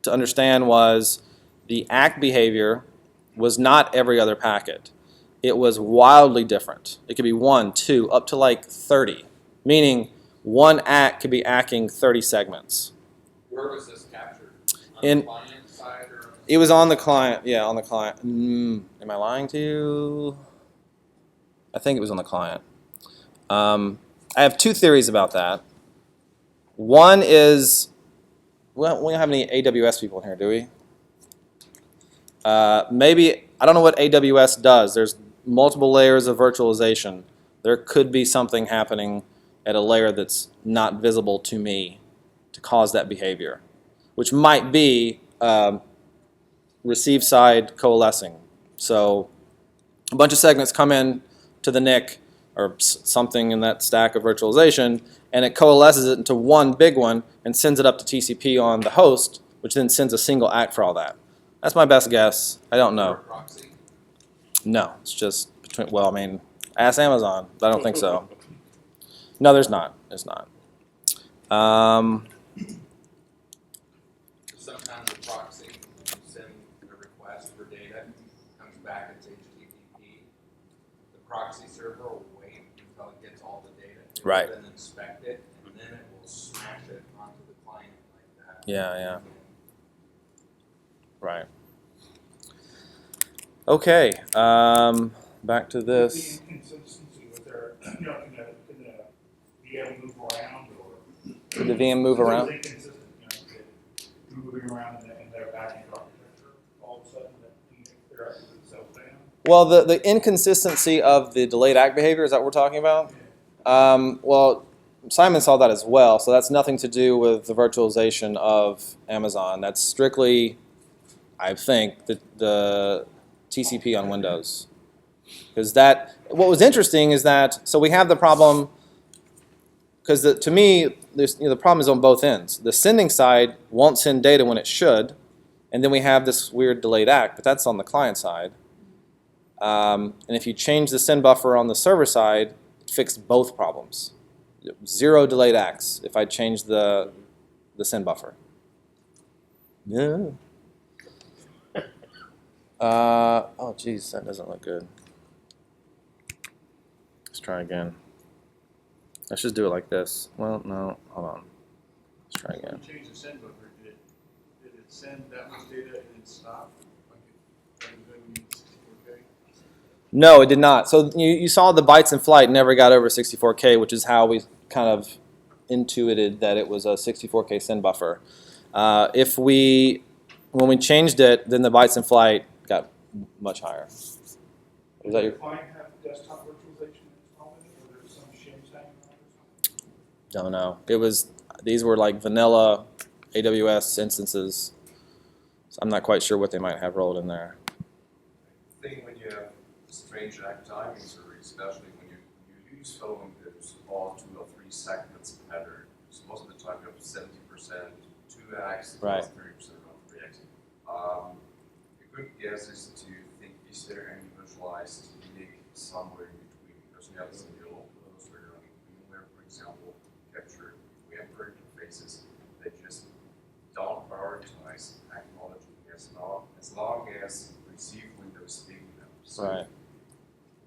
to understand, was the ACK behavior was not every other packet. It was wildly different. It could be 1, 2, up to like 30, meaning one ACK could be ACKing 30 segments. Where was this captured? On In- the client side or on It was on the client. Yeah, on the client. Am I lying to you? I think it was on the client. I have two theories about that. One is, well, we don't have any AWS people in here, do we? Maybe, I don't know what AWS does. There's multiple layers of virtualization. There could be something happening at a layer that's not visible to me to cause that behavior, which might be receive side coalescing. So a bunch of segments come in to the NIC or something in that stack of virtualization, and it coalesces it into one big one and sends it up to TCP on the host, which then sends a single ACK for all that. That's my best guess. I don't know. Proxy. No, it's just between. Well, I mean, ask Amazon, but I don't think so. No, there's not. There's not. Sometimes a proxy, you send a request for data, comes back as HTTP. The proxy server will wait until it gets all the data. It will Right. then inspect it, and then it will smash it onto the client like that. Yeah. Right. Okay. Back to this. The inconsistency with their, can the VM move around or? Did the VM move around? It was inconsistent, moving around in their backend architecture, all of a sudden they're up to themselves down. Well, the inconsistency of the delayed ACK behavior, is that what we're talking about? Well, Simon saw that as well, so that's nothing to do with the virtualization of Amazon. That's strictly, I think, the TCP on Windows. Because what was interesting is that, so we have the problem, because to me, the problem is on both ends. The sending side won't send data when it should, and then we have this weird delayed ACK, but that's on the client side. And if you change the send buffer on the server side, it fixed both problems. 0 delayed ACKs if I change the send buffer. Yeah. Oh, geez, that doesn't look good. Let's try again. Let's just do it like this. Well, no, hold on. Let's try again. When you change the send buffer, did it send that much data and then stop? Like it needs 64K? No, it did not. So you saw the bytes in flight never got over 64K, which is how we kind of intuited that it was a 64K send buffer. When we changed it, then the bytes in flight got much higher. Was that your? Does the client have desktop virtualization installed in it, or there's some shim hanging on or something? Don't know. These were like vanilla AWS instances. So I'm not quite sure what they might have rolled in there. I think when you have strange ACK timings, or especially when you use following those all 2 or 3 segments pattern, so most of the time you have 70% 2 ACKs, Right. 30% of 3 ACKs. A good guess is to think, is there any visualized NIC somewhere in between? Because you have some local hosts where you're running VMware, for example, capture VMware interfaces that just don't prioritize acknowledging as long as receive Windows big enough. So Right.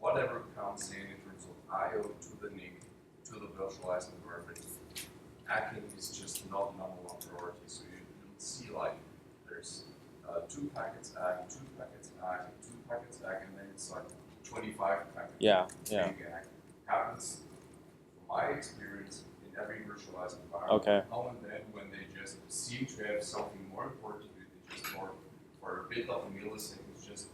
whatever comes in terms of I/O to the NIC, to the virtualized environment, hacking is just not number one priority. So you'll see like there's 2 packets ACK, 2 packets ACK, 2 packets ACK, and then it's like 25 packets. Yeah. Big ACK. Happens, from my experience, in every virtualized environment. Okay. Now and then, when they just seem to have something more important to do, they just for a bit of a millisecond, just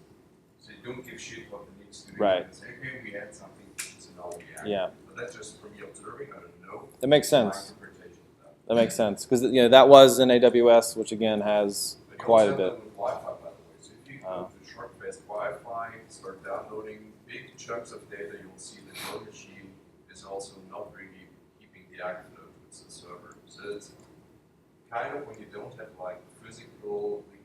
so you don't give shit what the NIC's doing. Right. And say, okay, we had something, so now we act. Yeah. But that's just from me observing. I don't know. That makes My sense. interpretation of that. That makes sense because that was in AWS, which again has But you quite a also bit. have that with Wi-Fi, by the way. So if you go to Sharkfest Wi-Fi, start downloading big chunks of data, you'll see that your machine is also not really keeping the active load with the server. So it's kind of when you don't have like physical link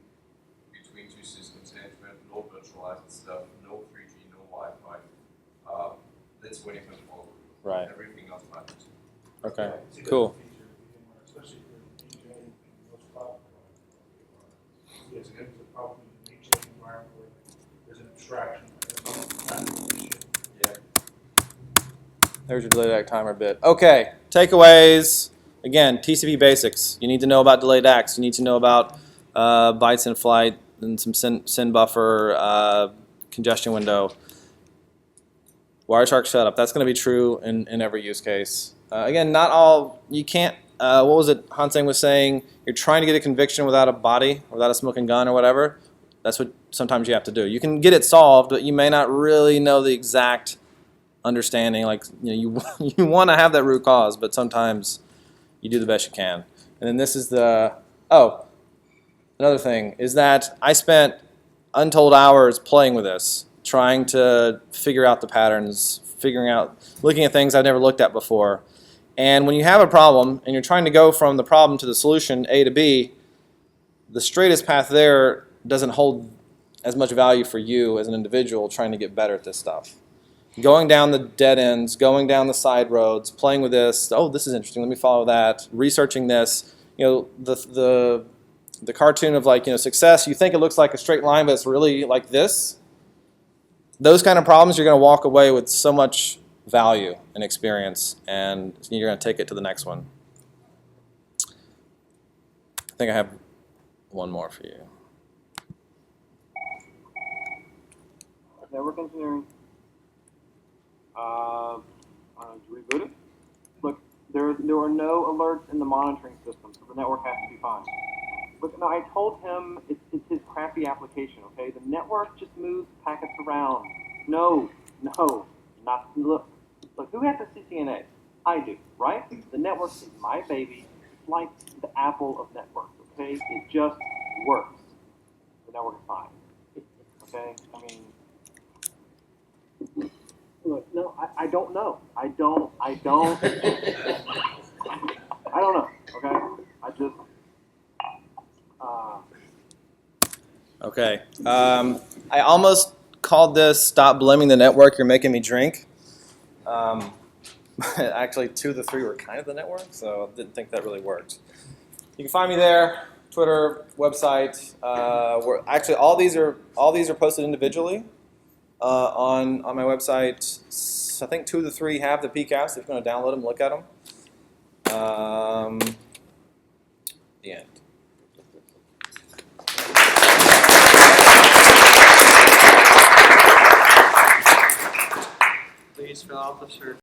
between 2 systems, and no virtualized stuff, no 3G, no Wi-Fi. That's when you can follow. Right. Everything else matters. Okay. Yeah, it's a good Cool. feature of VMware, especially for DJ and most cloud providers. It's a problem in the DJ environment where there's an abstraction. There's your delayed ACK timer bit. Okay, takeaways. Again, TCP basics. You need to know about delayed ACKs. You need to know about bytes in flight, and some SYN buffer, congestion window. Wireshark setup. That's going to be true in every use case. Again, not all. You can't. What was it? Hanseng was saying. You're trying to get a conviction without a body, without a smoking gun or whatever. That's what sometimes you have to do. You can get it solved, but you may not really know the exact understanding. Like you want to have that root cause, but sometimes you do the best you can. And then this is the another thing is that I spent untold hours playing with this, trying to figure out the patterns, looking at things I've never looked at before. And when you have a problem and you're trying to go from the problem to the solution, A to B, the straightest path there doesn't hold as much value for you as an individual trying to get better at this stuff. Going down the dead ends, going down the side roads, playing with this, oh, this is interesting, let me follow that, researching this, the cartoon of success, you think it looks like a straight line, but it's really like this. Those kind of problems, you're going to walk away with so much value and experience, and you're going to take it to the next one. I think I have one more for you. Network engineering. To reboot it. Look, there are no alerts in the monitoring system, so the network has to be fine. Look, no, I told him it's his crappy application, okay? The network just moves packets around. No, not, look, who has a CCNA? I do, right? The network is my baby. It's like the Apple of networks, okay? It just works. The network is fine, okay? I mean, look, no, I don't know. I don't know, okay? I just, Okay. I almost called this "Stop Blaming the Network, You're Making Me Drink." Actually, 2 of the 3 were kind of the network, so I didn't think that really worked. You can find me there, Twitter, website. Actually, all these are posted individually on my website. I think 2 of the 3 have the PCAPs. If you want to download them, look at them. The end. Please fill out the survey.